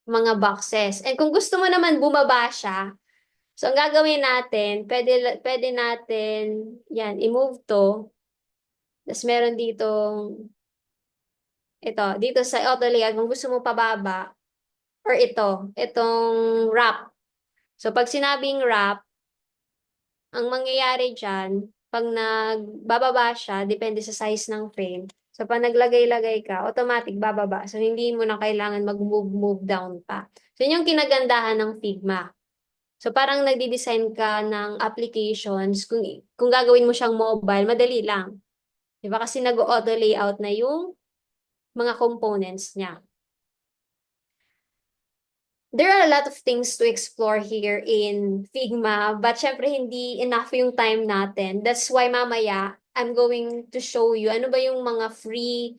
mga boxes. And kung gusto mo naman bumaba siya, so ang gagawin natin, pwede natin, yan, i-move to. Tapos meron dito sa auto layout, kung gusto mo pababa, or itong wrap. So pag sinabing wrap, ang mangyayari dyan, pag nagbababa siya, depende sa size ng frame. So, pag naglagay-lagay ka, automatic bababa. So, hindi mo na kailangan mag-move down pa. So, yun yung kinagandahan ng Figma. So, parang nagdi-design ka ng applications. Kung gagawin mo siyang mobile, madali lang. Diba? Kasi nag-auto layout na yung mga components niya. There are a lot of things to explore here in Figma, but syempre hindi enough yung time natin. That's why mamaya, I'm going to show you ano ba yung mga free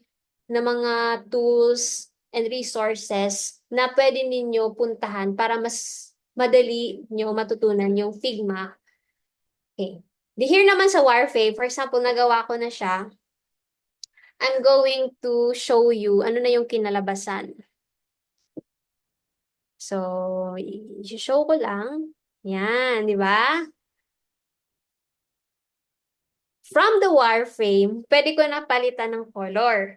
na mga tools and resources na pwede ninyo puntahan para mas madali nyo matutunan yung Figma. Okay. Here naman sa Wireframe, for example, nagawa ko na siya. I'm going to show you ano na yung kinalabasan. So, i-show ko lang. Yan, di ba? From the wireframe, pwede ko na palitan ng color.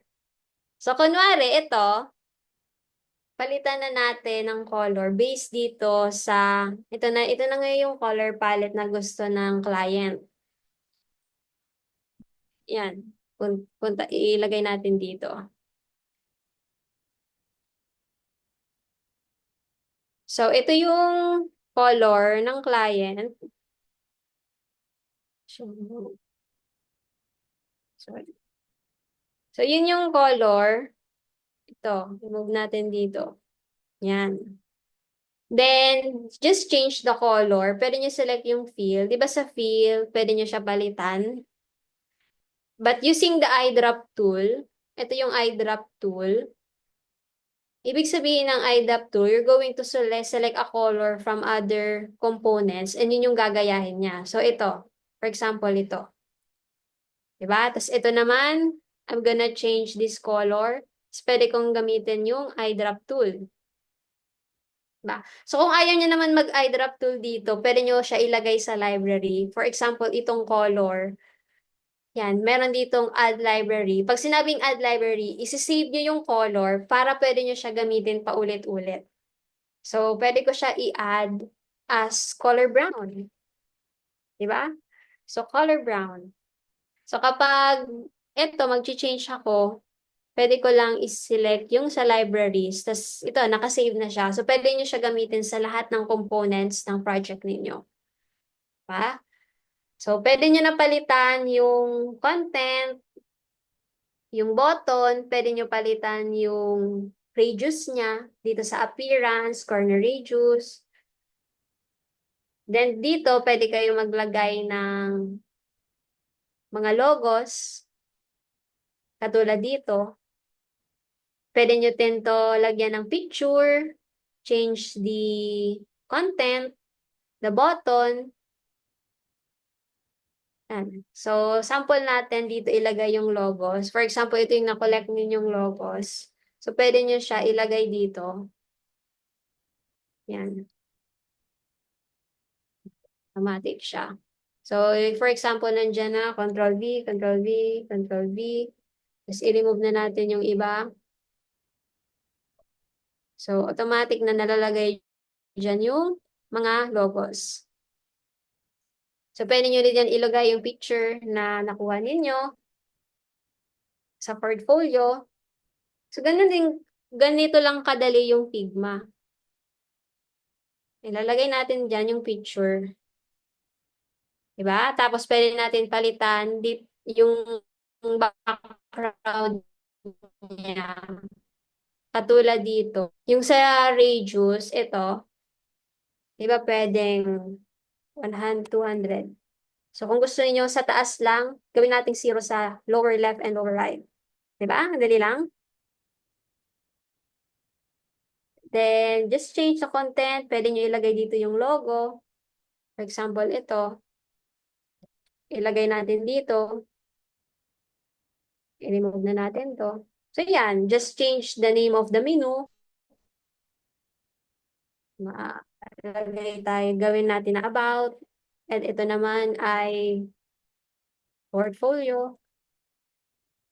So, kunwari, ito, palitan na natin ng color based dito sa, ito na ngayon yung color palette na gusto ng client. Yan. Ilagay natin dito. So, ito yung color ng client. Sorry. So, yun yung color. Ito, remove natin dito. Yan. Then, just change the color. Pwede nyo select yung fill. Di ba sa fill, pwede nyo siya palitan. But using the eyedrop tool, ito yung eyedrop tool. Ibig sabihin ng eyedrop tool, you're going to select a color from other components and yun yung gagayahin niya. So, ito. For example, ito. Diba? Tapos, ito naman, I'm gonna change this color. Tapos, pwede kong gamitin yung eyedrop tool. Diba? So, kung ayaw niya naman mag-eyedrop tool dito, pwede nyo siya ilagay sa library. For example, itong color. Yan, meron ditong add library. Pag sinabing add library, isi-save nyo yung color para pwede nyo siya gamitin paulit-ulit. So, pwede ko siya i-add as color brown. Diba? So, color brown. So, kapag ito, mag-change ako, pwede ko lang i-select yung sa libraries. Tapos ito, nakasave na siya. So, pwede nyo siya gamitin sa lahat ng components ng project ninyo. Pa? So, pwede nyo napalitan yung content, yung button, pwede nyo palitan yung radius niya dito sa appearance, corner radius. Then, dito, pwede kayo maglagay ng mga logos. Katulad dito. Pwede nyo din to lagyan ng picture, change the content, the button. Yan. So, sample natin dito ilagay yung logos. For example, ito yung na-collect ninyong logos. So, pwede nyo siya ilagay dito. Yan. Automatic siya. So, for example, nandyan na, Ctrl-V, Ctrl-V, Ctrl-V. Tapos, i-remove na natin yung iba. So, automatic na nalalagay dyan yung mga logos. So, pwede nyo rin dyan ilagay yung picture na nakuha ninyo sa portfolio. So, ganito lang kadali yung Figma. Ilalagay natin dyan yung picture. Diba? Tapos, pwede natin palitan yung background niya. Katulad dito. Yung sa radius, ito, diba pwedeng 100, 200. So, kung gusto niyo sa taas lang, gawin natin 0 sa lower left and lower right. Diba? Ang dali lang. Then, just change the content. Pwede nyo ilagay dito yung logo. For example, ito. Ilagay natin dito. I-remove na natin to. So, yan. Just change the name of the menu. Gawin natin na about. And ito naman ay portfolio.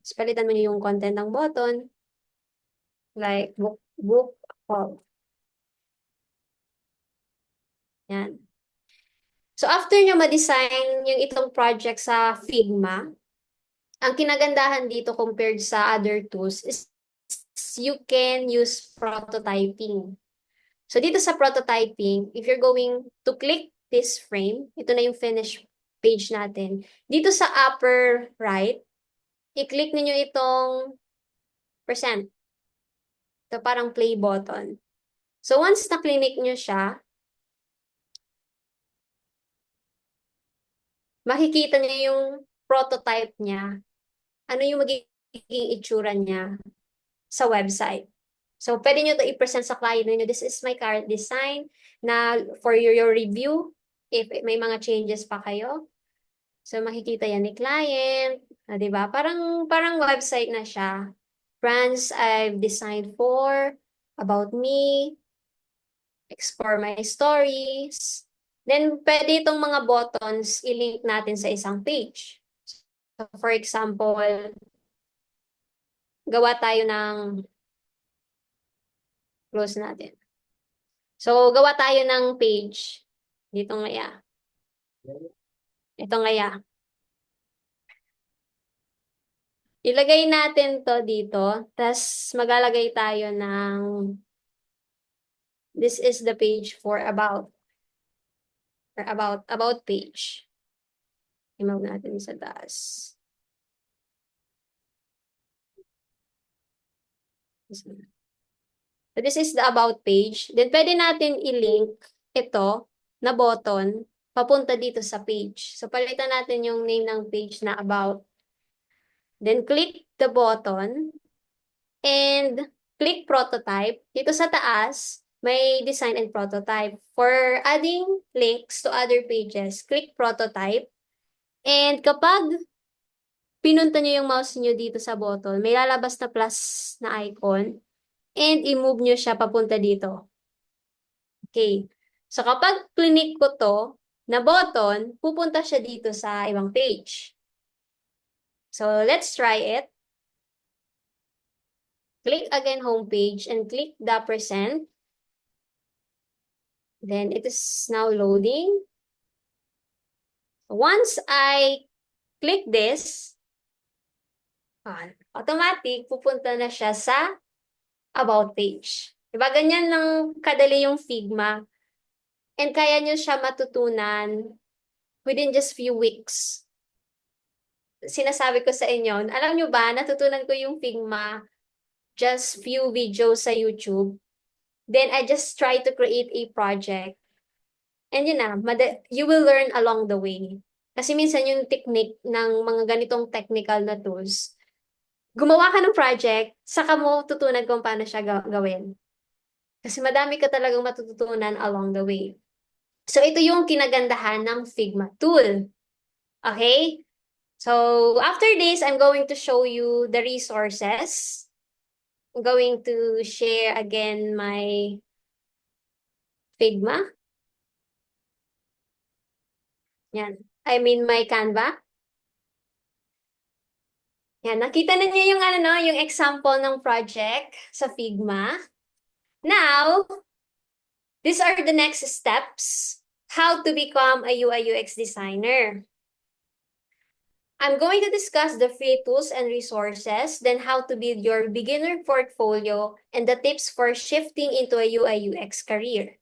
Tapos, palitan mo nyo yung content ng button. Like, book, all. Yan. So, after nyo ma-design yung itong project sa Figma, ang kinagandahan dito compared sa other tools is you can use prototyping. So, dito sa prototyping, if you're going to click this frame, ito na yung finish page natin. Dito sa upper right, i-click niyo itong %. Ito parang play button. So, once na-click nyo siya, makikita niyo yung prototype niya. Ano yung magiging itsura niya sa website. So, pwede nyo ito i-present sa client ninyo. This is my current design na for your review, if may mga changes pa kayo. So, makikita yan ni client. Diba? Parang website na siya. Brands I've designed for, about me, explore my stories. Then, pwede itong mga buttons i-link natin sa isang page. So, for example, gawa tayo ng close natin. So, gawa tayo ng page. Dito ngaya. Ito ngaya. Ilagay natin to dito. Tapos, maglalagay tayo ng this is the page for about. Or about page. Imag natin sa taas. So, this is the about page. Then, pwede natin i-link ito na button papunta dito sa page. So, palitan natin yung name ng page na about. Then, click the button and click prototype. Dito sa taas, may design and prototype. For adding links to other pages, click prototype. And kapag pinunta nyo yung mouse nyo dito sa button, may lalabas na plus na icon. And i-move nyo siya papunta dito. Okay. So, kapag click ko to na button, pupunta siya dito sa ibang page. So, let's try it. Click again homepage and click the %. Then, it is now loading. Once I click this, automatic, pupunta na siya sa about page. Diba? Ganyan lang kadali yung Figma. And kaya nyo siya matutunan within just few weeks. Sinasabi ko sa inyo, alam nyo ba, natutunan ko yung Figma just few videos sa YouTube. Then I just try to create a project. And yun na, you will learn along the way. Kasi minsan yung technique ng mga ganitong technical na tools, gumawa ka ng project, saka mo tutunan kung paano siya gawin. Kasi madami ka talagang matututunan along the way. So ito yung kinagandahan ng Figma tool. Okay? So after this, I'm going to show you the resources. I'm going to share again my Figma. Yan. I mean my Canva. Yan. Nakita na niyo yung yung example ng project sa Figma. Now, these are the next steps. How to become a UI UX designer. I'm going to discuss the free tools and resources, then how to build your beginner portfolio, and the tips for shifting into a UI UX career.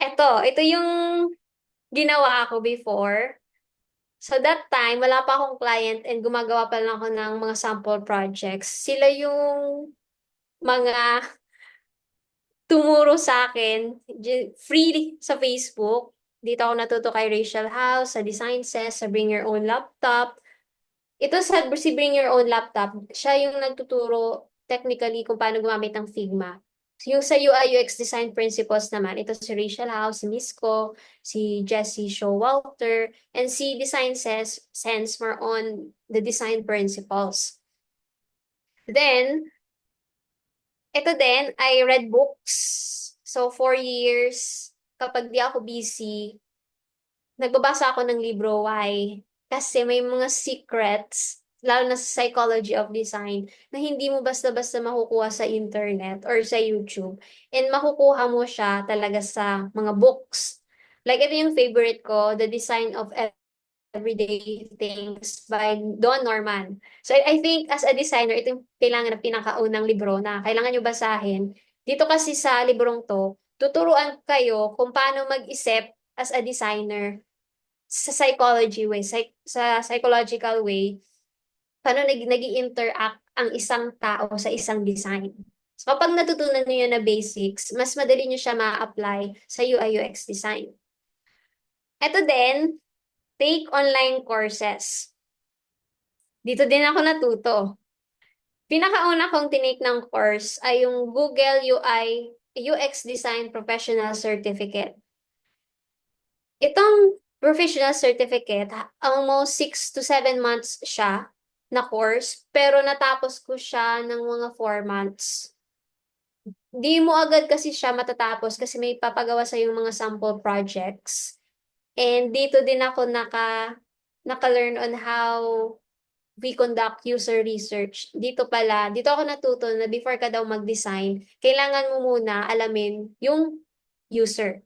Ito yung ginawa ko before. So that time, wala pa akong client and gumagawa pa lang ako ng mga sample projects. Sila yung mga tumuro sa akin, free sa Facebook. Dito ako natuto kay Rachel House, sa Design Says, sa Bring Your Own Laptop. Ito si Bring Your Own Laptop, siya yung nagtuturo technically kung paano gumamit ng Figma. Yung sa UI UX Design Principles naman, ito si Rachel House, si Misko, si Jessie Showalter, and si Design Says sense more on the design principles. Then, ito din, I read books. So, 4 years, kapag di ako busy, nagbabasa ako ng libro. Why? Kasi may mga secrets, lalo na sa psychology of design, na hindi mo basta-basta makukuha sa internet or sa YouTube. And makukuha mo siya talaga sa mga books. Like, ito yung favorite ko, The Design of Everyday Things by Don Norman. So I think as a designer, ito yung kailangan na pinakaunang libro na kailangan nyo basahin. Dito kasi sa librong to, tuturuan kayo kung paano mag-isip as a designer sa psychology way, sa psychological way, paano nag-interact ang isang tao sa isang design. So kapag natutunan niyo na basics, mas madali niyo siya ma-apply sa UI UX design. Ito din, take online courses. Dito din ako natuto. Pinakauna kong tinake ng course ay yung Google UI UX Design Professional Certificate. Itong professional certificate, almost 6 to 7 months siya na course, pero natapos ko siya ng mga 4 months. Di mo agad kasi siya matatapos kasi may papagawa sa yung mga sample projects. And dito din ako naka-learn on how we conduct user research. Dito ako natuto na before ka daw mag-design, kailangan mo muna alamin yung user.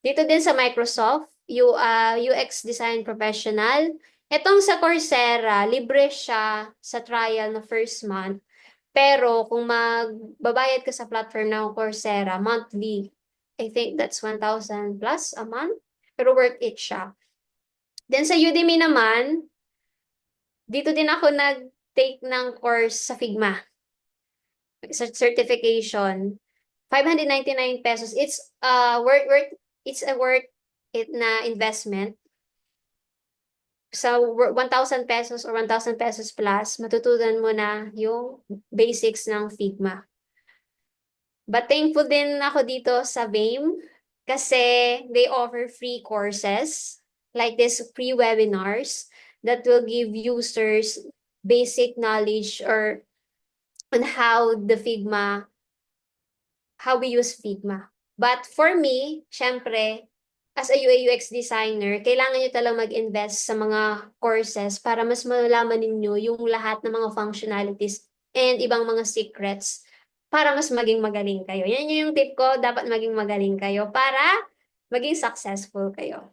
Dito din sa Microsoft, UX Design Professional. Etong sa Coursera, libre siya sa trial na first month. Pero kung magbabayad ka sa platform ng Coursera, monthly, I think that's 1,000 plus a month. Pero worth it siya. Then sa Udemy naman, dito din ako nag-take ng course sa Figma. Certification. 599 pesos. It's a worth it na investment. Sa 1,000 pesos or 1,000 pesos plus, matutunan mo na yung basics ng Figma. But thankful din ako dito sa BAME kasi they offer free courses like this free webinars that will give users basic knowledge or on how we use Figma. But for me, syempre, as a UI UX designer, kailangan nyo talagang mag-invest sa mga courses para mas malalaman ninyo yung lahat ng mga functionalities and ibang mga secrets para mas maging magaling kayo. Yan yung tip ko, dapat maging magaling kayo para maging successful kayo.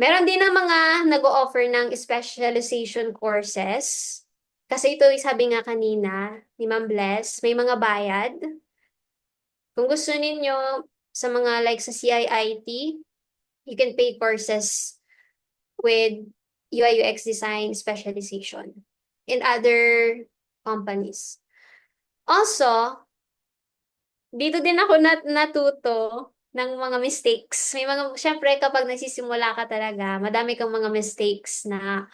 Meron din ng mga nag-o-offer ng specialization courses. Kasi ito, sabi nga kanina ni Ma'am Bless, may mga bayad. Kung gusto ninyo sa mga like sa CIIT, you can pay courses with UI UX design specialization in other companies. Also, dito din ako natuto ng mga mistakes. May mga, syempre kapag nagsisimula ka talaga, madami kang mga mistakes na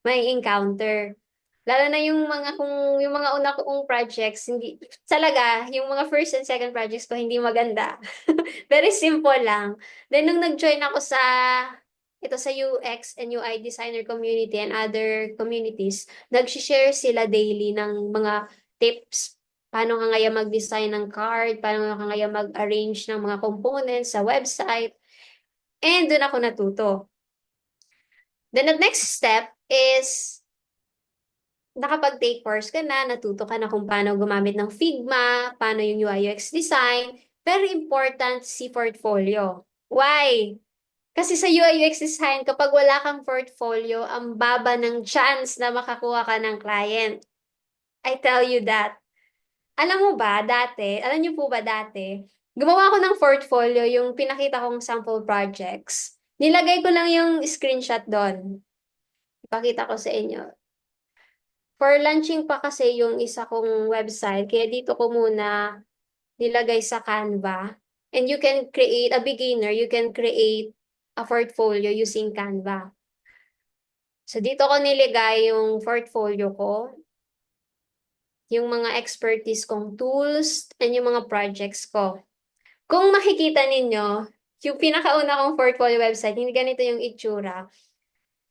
may encounter. Lalo na yung mga una kong projects, hindi, talaga, yung mga first and second projects ko, hindi maganda. Very simple lang. Then, nung nag-join ako ito sa UX and UI designer community and other communities, nag-share sila daily ng mga tips. Paano ka ngaya mag-design ng card, paano ka ngaya mag-arrange ng mga components sa website. And doon ako natuto. Then the next step is nakapag-take course ka na, natuto ka na kung paano gumamit ng Figma, paano yung UI UX design. Very important si portfolio. Why? Kasi sa UI UX design, kapag wala kang portfolio, ang baba ng chance na makakuha ka ng client. I tell you that. Alam niyo po ba dati, gumawa ko ng portfolio, yung pinakita kong sample projects. Nilagay ko lang yung screenshot doon. Ipakita ko sa inyo. For launching pa kasi yung isa kong website, kaya dito ko muna nilagay sa Canva. And you can create, a beginner, you can create a portfolio using Canva. So dito ko nilagay yung portfolio ko, yung mga expertise kong tools, and yung mga projects ko. Kung makikita ninyo, yung pinakauna kong portfolio website, hindi ganito yung itsura.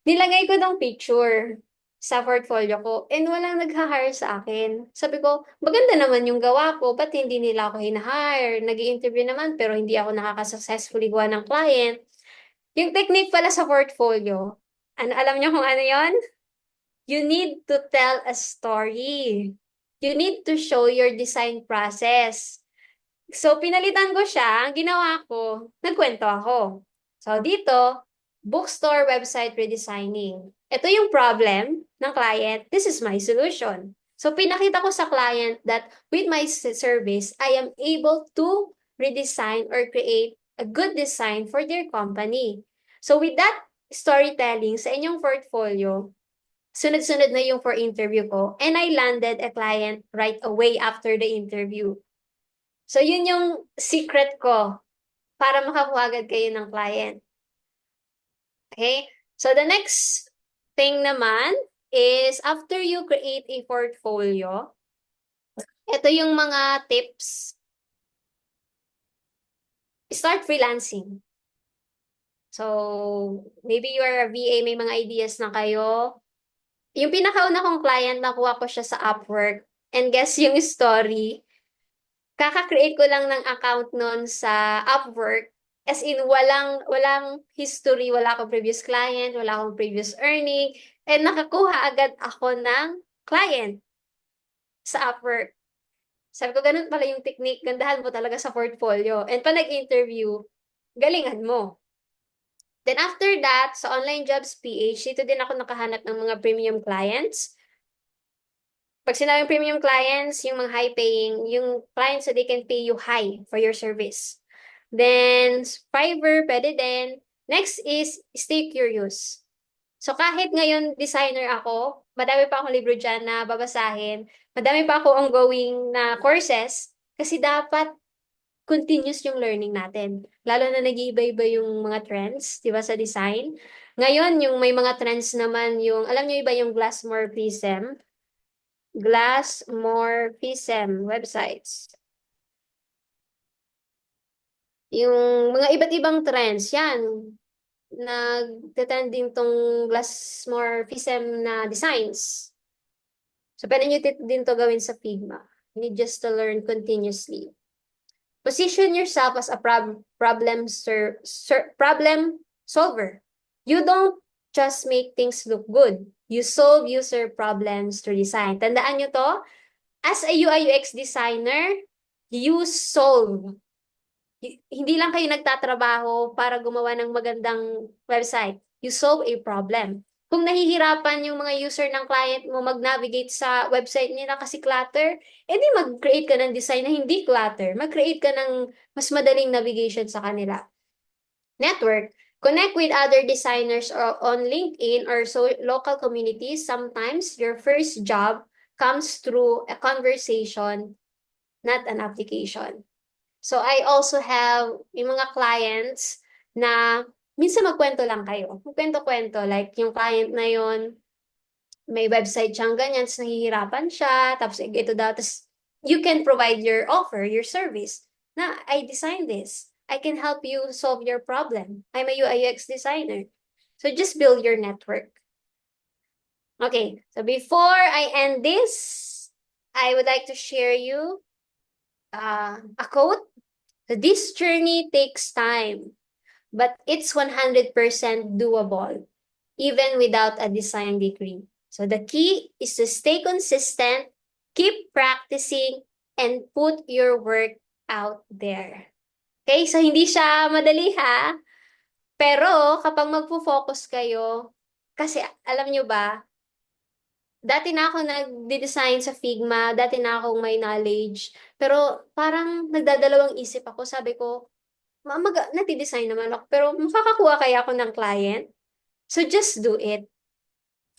Nilagay ko ng picture sa portfolio ko and walang nag-hire sa akin. Sabi ko, maganda naman yung gawa ko, ba't hindi nila ako hina-hire? Nag-i-interview naman pero hindi ako nakaka-successfully gawa ng client. Yung technique pala sa portfolio, alam niyo kung ano yon? You need to tell a story. You need to show your design process. So, pinalitan ko siya. Ang ginawa ko, nagkwento ako. So, dito, bookstore website redesigning. Ito yung problem ng client. This is my solution. So, pinakita ko sa client that with my service, I am able to redesign or create a good design for their company. So, with that storytelling sa inyong portfolio, sunod-sunod na yung for interview ko, and I landed a client right away after the interview. So, yun yung secret ko para makakuha agad kayo ng client. Okay? So, the next thing naman is after you create a portfolio, ito yung mga tips. Start freelancing. So, maybe you are a VA, may mga ideas na kayo. Yung pinakauna kong client, nakuha ko siya sa Upwork. And guess yung story, kaka-create ko lang ng account nun sa Upwork. As in, walang history, wala akong previous client, wala akong previous earning, and nakakuha agad ako ng client sa Upwork. Sabi ko, ganun pala yung technique, gandahan mo talaga sa portfolio. And pa nag-interview, galingan mo. Then after that, sa Online Jobs PH, dito din ako nakahanap ng mga premium clients. Pag sinabing premium clients, yung mga high-paying, yung clients so they can pay you high for your service. Then, Fiverr, pwede din. Next is stay curious. So, kahit ngayon designer ako, madami pa akong libro dyan na babasahin, madami pa ako ongoing na courses, kasi dapat continuous yung learning natin. Lalo na nag-iiba-iba yung mga trends, di ba, sa design. Ngayon, yung may mga trends naman, yung, alam nyo iba yung Glassmore-Prism websites. Yung mga iba't ibang trends, yan. Nagte-trending tong Glassmore-Prism na designs. So, pwede nyo din to gawin sa Figma. You need just to learn continuously. Position yourself as a problem solver. You don't just make things look good. You solve user problems through design. Tandaan nyo to, as a UI UX designer, you solve. Hindi lang kayo nagtatrabaho para gumawa ng magandang website. you solve a problem. Kung nahihirapan yung mga user ng client mo mag-navigate sa website nila kasi clutter, edi mag-create ka ng design na hindi clutter. Mag-create ka ng mas madaling navigation sa kanila. Network. Connect with other designers or on LinkedIn or local communities. Sometimes your first job comes through a conversation, not an application. So I also have yung mga clients na minsan magkwento lang kayo. Magkwento-kwento. Like yung client na yon may website siyang ganyan, tapos nahihirapan siya, tapos ito daw, tapos you can provide your offer, your service. Na, I designed this. I can help you solve your problem. I'm a UI UX designer. So just build your network. Okay, so before I end this, I would like to share you a quote. So this journey takes time, but it's 100% doable, even without a design degree. So the key is to stay consistent, keep practicing, and put your work out there. Okay, so hindi siya madali ha, pero kapag magpo-focus kayo, kasi alam nyo ba, dati na ako nagde-design sa Figma, dati na akong may knowledge, pero parang nagdadalawang isip ako, sabi ko, nagde-design naman ako, pero makakakuha kaya ako ng client? So just do it.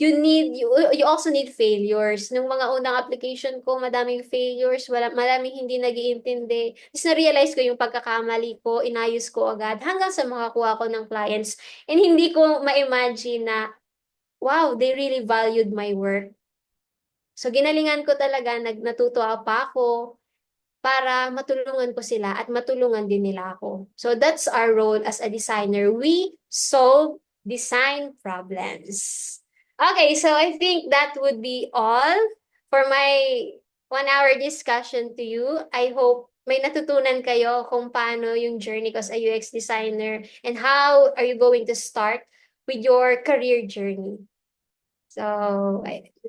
You also need failures. Nung mga unang application ko, madaming failures, maraming hindi nag-iintindi. Tapos na-realize ko yung pagkakamali ko, inayos ko agad, hanggang sa makakuha ko ng clients. And hindi ko ma-imagine na, wow, they really valued my work. So ginalingan ko talaga, natutuwa pa ako para matulungan ko sila at matulungan din nila ako. So that's our role as a designer. We solve design problems. Okay, so I think that would be all for my 1 hour discussion to you. I hope may natutunan kayo kung paano yung journey ko as a UX designer and how are you going to start with your career journey. So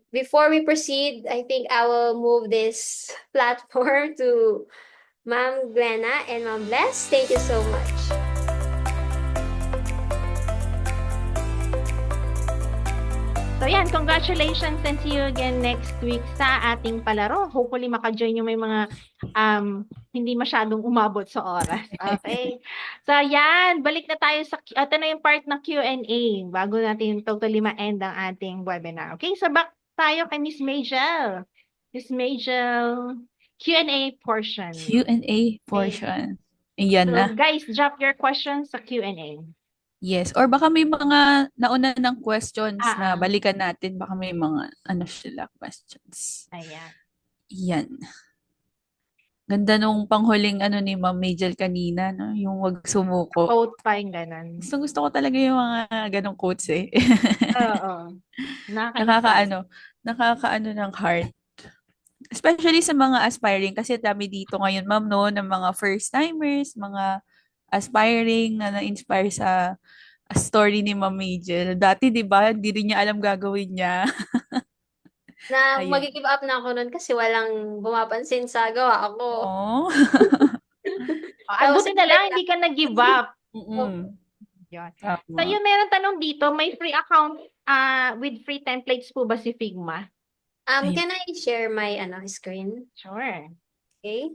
before we proceed, I think I will move this platform to Ma'am Glenna and Ma'am Bless. Thank you so much. So yan, congratulations and see you again next week sa ating palaro. Hopefully maka-join yung may mga hindi masyadong umabot sa oras. Okay. So yan, balik na tayo sa ito na yung part ng Q&A bago natin totally ma-end ang ating webinar. Okay, so back tayo kay Miss Majel. Miss Majel, Q&A portion. Q&A portion. Ayan So na. guys, drop your questions sa Q&A. Yes. Or baka may mga nauna ng questions na Ah. balikan natin. Baka may mga sila questions. Ayan. Yan. Ganda nung panghuling ni Ma'am Majel kanina, no? Yung wag sumuko. Quote pa yung ganun. Gusto ko talaga yung mga ganong quotes eh. Oo. Nakakaano ng heart. Especially sa mga aspiring kasi dami dito ngayon, ma'am, no, ng mga first timers, mga aspiring na na-inspire sa story ni Ma'am Majel. Dati, 'di ba, hindi rin niya alam gagawin niya. Na Ayun. mag-give up na ako nun kasi walang bumapansin sa gawa ako. Oh. Buti na lang, hindi ka nag-give up. Mm-mm. Yun. Tama. So yun, meron tanong dito, may free account with free templates po ba si Figma? Can I share my screen? Sure. Okay.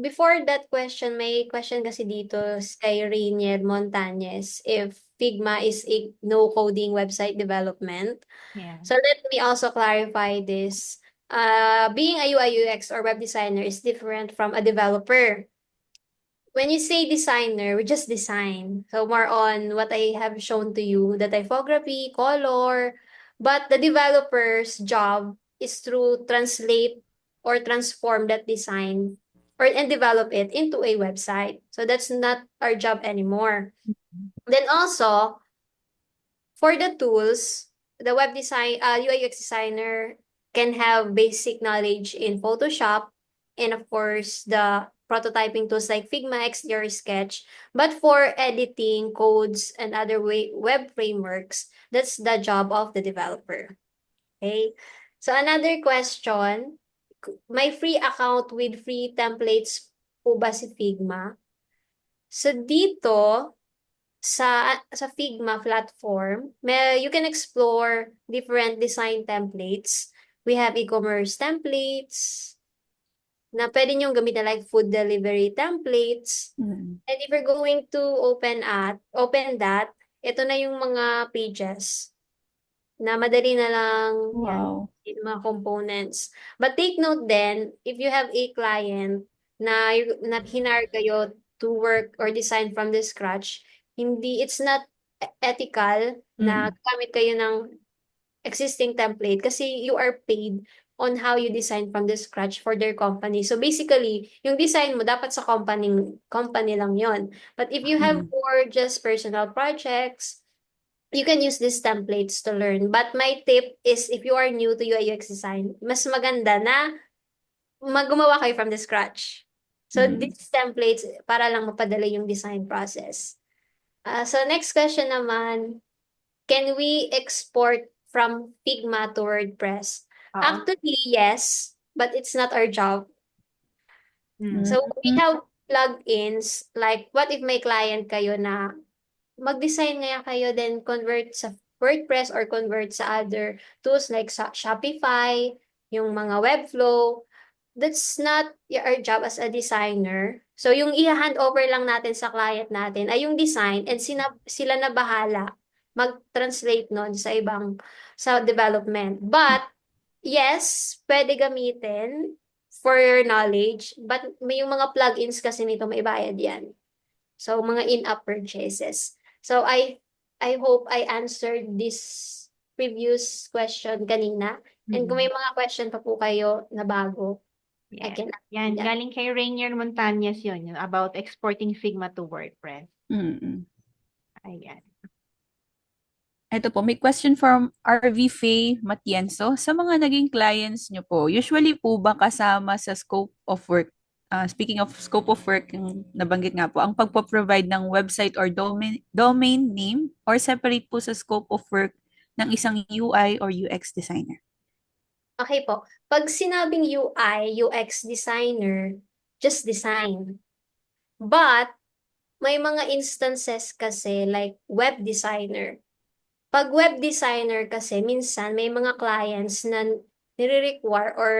Before that question, may question kasi dito kay Rainier Montañez if Figma is a no-coding website development. Yeah. So let me also clarify this. Being a UI UX or web designer is different from a developer. When you say designer, we just design. So more on what I have shown to you, the typography, color, but the developer's job is to translate or transform that design and develop it into a website. So that's not our job anymore. Then also, for the tools, the web design, UI UX designer can have basic knowledge in Photoshop and of course the prototyping tools like Figma, XD, or Sketch. But for editing codes and other web frameworks, that's the job of the developer. Okay. So another question, may free account with free templates po ba si Figma? So dito, sa Figma platform, you can explore different design templates. We have e-commerce templates na pwede niyong gamitin like food delivery templates. Mm. And if you're going to open that, ito na yung mga pages na madali na lang yan, Wow. yung mga components. But take note then, if you have a client na hinar kayo to work or design from the scratch, it's not ethical na Mm. gamit kayo ng existing template kasi you are paid on how you design from the scratch for their company. So basically, yung design mo dapat sa company lang yon. But if you have Mm. for just personal projects, you can use these templates to learn. But my tip is if you are new to UI UX design, mas maganda na gumawa kayo from the scratch. So Mm. these templates para lang mapadali yung design process. So next question naman, can we export from Figma to WordPress? Oo. Actually, yes, but it's not our job. Mm. So we Mm. have plugins like what if may client kayo na mag-design nga kayo then convert sa WordPress or convert sa other tools like sa Shopify, yung mga Webflow. That's not our job as a designer. So yung i-hand over lang natin sa client natin ay yung design and sila na bahala mag-translate nun sa development. But yes, pwede gamitin for your knowledge, but may yung mga plugins kasi nito may bayad yan. So mga in-app purchases. So I hope I answered this previous question kanina. And kung may mga question pa po kayo na bago, I Yes. can Yan, yan. galing kay Rainier Montañez yun, yung about exporting Figma to WordPress. Mm. Ayan. Ito po, may question from RV Faye Matienzo. Sa mga naging clients nyo po, usually po ba kasama sa scope of work, speaking of scope of work, yung nabanggit nga po, ang pagpo-provide ng website or domain name or separate po sa scope of work ng isang UI or UX designer? Okay po. Pag sinabing UI, UX designer, just design. But may mga instances kasi like web designer. Pag web designer kasi, minsan may mga clients na nire-require or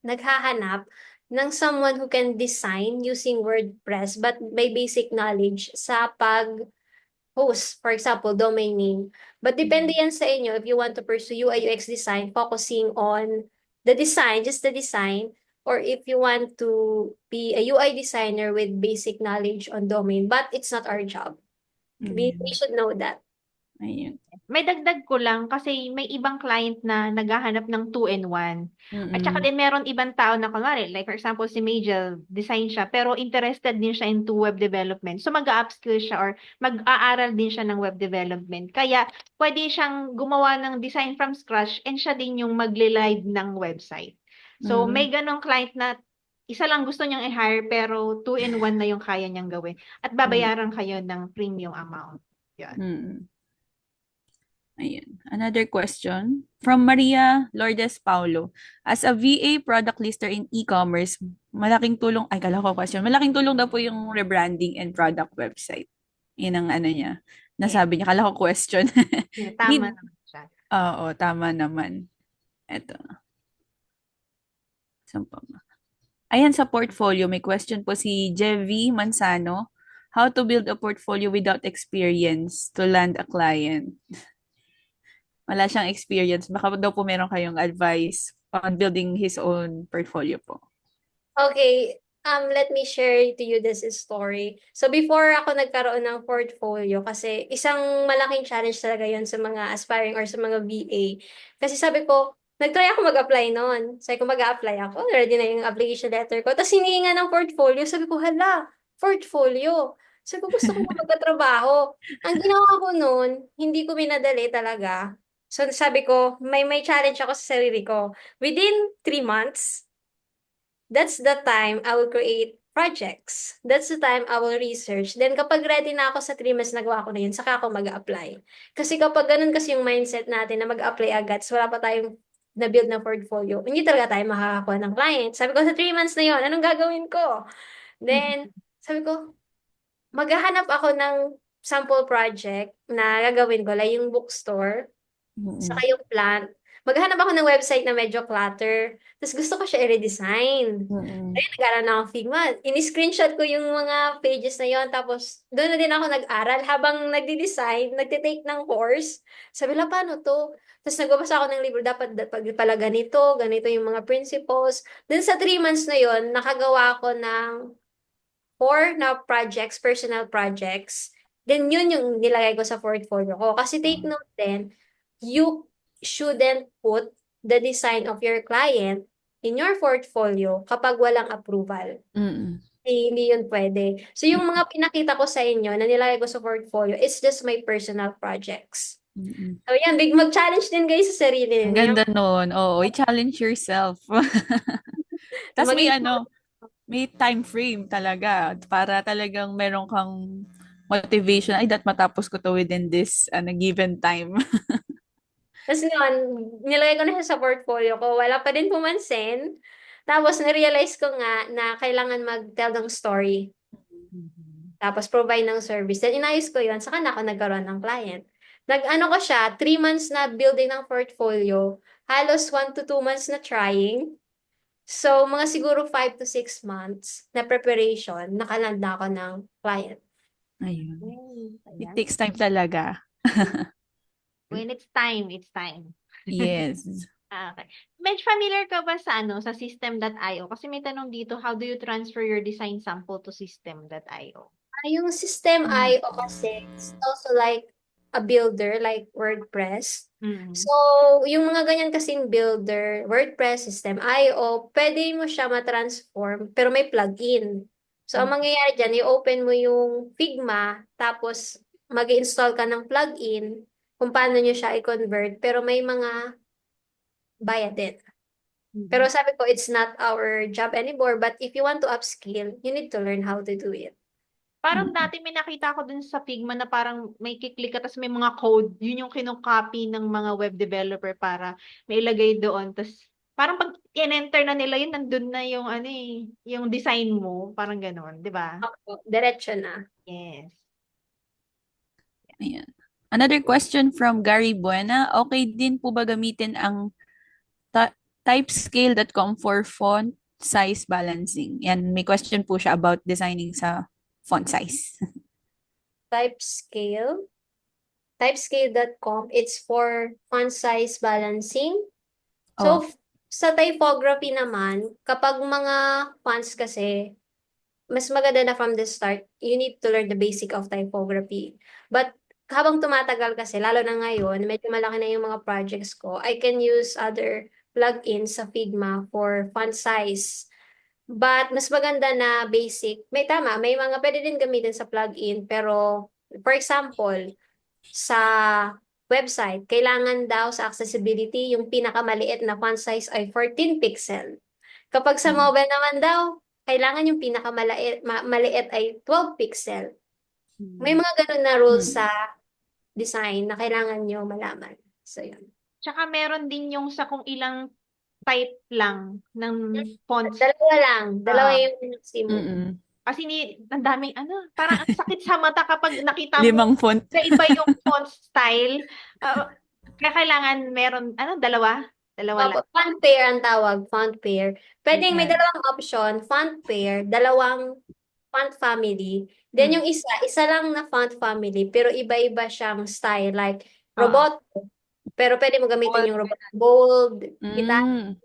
naghahanap ng someone who can design using WordPress but may basic knowledge sa pag-host, for example, domain name. But depende yan sa inyo if you want to pursue UI UX design, focusing on the design, just the design, or if you want to be a UI designer with basic knowledge on domain. But it's not our job. We should know that. Ayun. May dagdag ko lang kasi may ibang client na naghahanap ng 2-in-1. At saka din meron ibang tao na kunwari, like for example si Majel, design siya, pero interested din siya into web development. So mag-upskill siya or mag-aaral din siya ng web development. Kaya pwede siyang gumawa ng design from scratch and siya din yung magle-live ng website. So may ganong client na isa lang gusto niyang i-hire pero 2-in-1 na yung kaya niyang gawin. At babayaran kayo ng premium amount. Yan. Mm. Ayun. Another question from Maria Lourdes Paulo. As a VA product lister in e-commerce, malaking tulong, ay kala ko question, malaking tulong daw po yung rebranding and product website. Yun ang ano niya. Nasabi niya, kala ko question. Yeah, tama naman siya. Oo, tama naman. Eto. Saan pa ba? Ayan sa portfolio, may question po si Jevi Mansano. How to build a portfolio without experience to land a client? Wala siyang experience. Baka daw po meron kayong advice on building his own portfolio po. Okay, let me share to you this story. So before ako nagkaroon ng portfolio, kasi isang malaking challenge talaga yun sa mga aspiring or sa mga VA. Kasi sabi ko, nag-try ako mag-apply noon. Sabi ko, mag-a-apply ako. Ready na yung application letter ko. Tapos hinihinga ng portfolio. Sabi ko, hala, portfolio. Sabi ko, gusto ko magkatrabaho. Ang ginawa ko noon, hindi ko minadali talaga. So sabi ko, may challenge ako sa sarili ko. Within 3 months, that's the time I will create projects. That's the time I will research. Then kapag ready na ako sa 3 months nagawa ko na yun, saka ako mag-apply. Kasi kapag ganun kasi yung mindset natin na mag-apply agad, so wala pa tayong na-build na portfolio, hindi talaga tayo makakakuha ng client. Sabi ko, sa 3 months na yun, anong gagawin ko? Then, sabi ko, maghahanap ako ng sample project na gagawin ko, like yung bookstore, saka Mm-mm. yung plant. Maghanap ako ng website na medyo clutter. Tapos gusto ko siya i-redesign. Mm-mm. Ayun, nag-aaral na ako Figma. Ini-screenshot ko yung mga pages na yon. Tapos doon na din ako nag-aral habang nagdi-design, nagtitake ng course. Sabi lang, paano to? Tapos nagbabasa ako ng libro, dapat pala ganito, ganito yung mga principles. Then sa 3 months na yon, nakagawa ako ng 4 na projects, personal projects. Then yun yung nilagay ko sa portfolio ko. Kasi take note din, you shouldn't put the design of your client in your portfolio kapag walang approval. Mm-mm. Hindi yun pwede. So yung mga pinakita ko sa inyo na nilagay ko sa portfolio, it's just my personal projects. Mm-mm. So yan, big mag-challenge din guys sa sarili Ang niyo. ganda nun. Oo, i-challenge yourself. Tapos may Maging may time frame talaga para talagang meron kang motivation. Ay, matapos ko to within this given time. Tapos yun, nilagay ko na siya sa portfolio ko. Wala pa din pumansin. Tapos na-realize ko nga na kailangan mag-tell ng story. Tapos provide ng service. Then inayos ko yun. Saka na ako nagkaroon ng client. Nag-ano ko siya, 3 months na building ng portfolio. Halos 1 to 2 months na trying. So, mga siguro 5 to 6 months na preparation, nakaland na ako ng client. Ayun. It Ayan. takes time talaga. When it's time, it's time. Yes. Okay. Medyo familiar ka ba sa sa system.io? Kasi may tanong dito, how do you transfer your design sample to system.io? Yung System.io kasi, it's also like a builder, like WordPress. So, yung mga ganyan kasing builder, WordPress, System.io, pwede mo siya ma-transform, pero may plugin. So, ang mangyayari dyan, i-open mo yung Figma, tapos mag-install ka ng plugin, kung paano nyo siya i-convert, pero may mga bayad din. Pero sabi ko, it's not our job anymore, but if you want to upskill, you need to learn how to do it. Parang dati may nakita ko dun sa Figma na parang may kiklik ka tapos may mga code. Yun yung kinocopy ng mga web developer para may ilagay doon. Tapos parang pag in-enter na nila yun, nandun na yung yung design mo. Parang ganon, di ba? Opo, diretso na. Yes. Ayan. Another question from Gary Buena. Okay din po ba gamitin ang typescale.com for font size balancing? Yan, may question po siya about designing sa font size. Typescale. Typescale.com, it's for font size balancing. So, Oh. sa typography naman, kapag mga fonts kasi, mas maganda na from the start, you need to learn the basic of typography. But habang tumatagal kasi, lalo na ngayon, medyo malaki na yung mga projects ko, I can use other plugins sa Figma for font size. But mas maganda na basic. May tama, may mga pwede din gamitin sa plugin, pero for example, sa website, kailangan daw sa accessibility, yung pinakamaliit na font size ay 14 pixel. Kapag sa mobile naman daw, kailangan yung pinakamaliit ay 12 pixel. May mga ganun na rules sa design na kailangan nyo malaman. So, yun. Tsaka meron din yung sa kung ilang type lang ng fonts. Dalawa lang. Dalawa yung maximum. Mm-mm. Kasi ang daming parang ang sakit sa mata kapag nakita mo 5 font. na iba yung font style. Kaya kailangan meron, dalawa? Dalawa lang. Opo, font pair ang tawag, font pair. Pwedeng may Ayan. dalawang option, font pair, dalawang font family. Then yung isa lang na font family, pero iba-iba siyang style, like robot. Pero pwede mo gamitin yung robot bold, italic,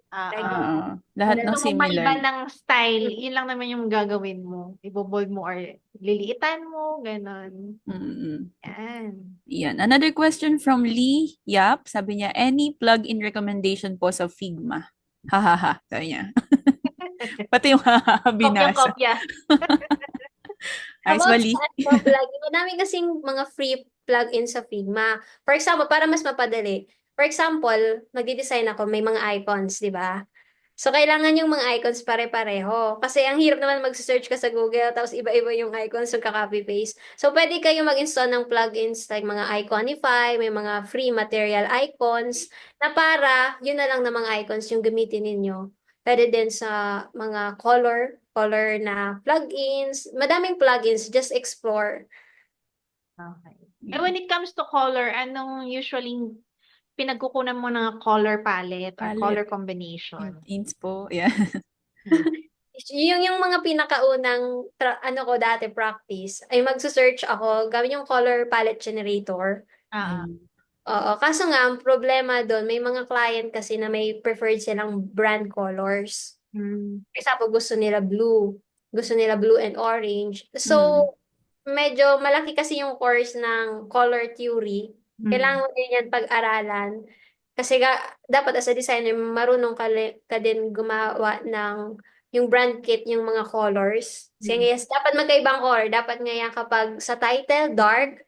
Lahat ng So, kung maiba similar. ng style, yun lang naman yung gagawin mo. Ibobold mo or liliitan mo, ganon. Mm-mm. Yan. Yan. Another question from Lee Yap. Sabi niya, any plug-in recommendation po sa Figma? Hahaha. Sabi niya. Pati yung hahaha binasa. Kopya-kopya. Ayos About mali. sa plugin, madami kasing mga free plugin sa Figma. For example, para mas mapadali. For example, magdi-design ako, may mga icons, di ba? So, kailangan yung mga icons pare-pareho. Kasi ang hirap naman mag-search ka sa Google, tapos iba-iba yung icons, so copy-paste. So, pwede kayo mag-install ng plugins like mga Iconify, may mga free material icons, na para, yun na lang na mga icons yung gamitin ninyo. Pwede din sa mga color color na plugins. Madaming plugins, just explore. Okay. When it comes to color, anong usually pinagkukunan mo ng color palette or color combination? Inspo. Yeah. Yung mga pinakaunang ano ko dati practice ay magse-search ako gamit yung color palette generator. Ah, Oo, kaso nga ang problema doon, may mga client kasi na may preferred silang brand colors. For example, gusto nila blue and orange. So, medyo malaki kasi yung course ng color theory. Kailangan mo din yan pag-aralan. Kasi dapat as a designer, marunong ka din gumawa ng yung brand kit, yung mga colors. Kasi yes, dapat magkaibang color. Dapat nga yan kapag sa title, dark,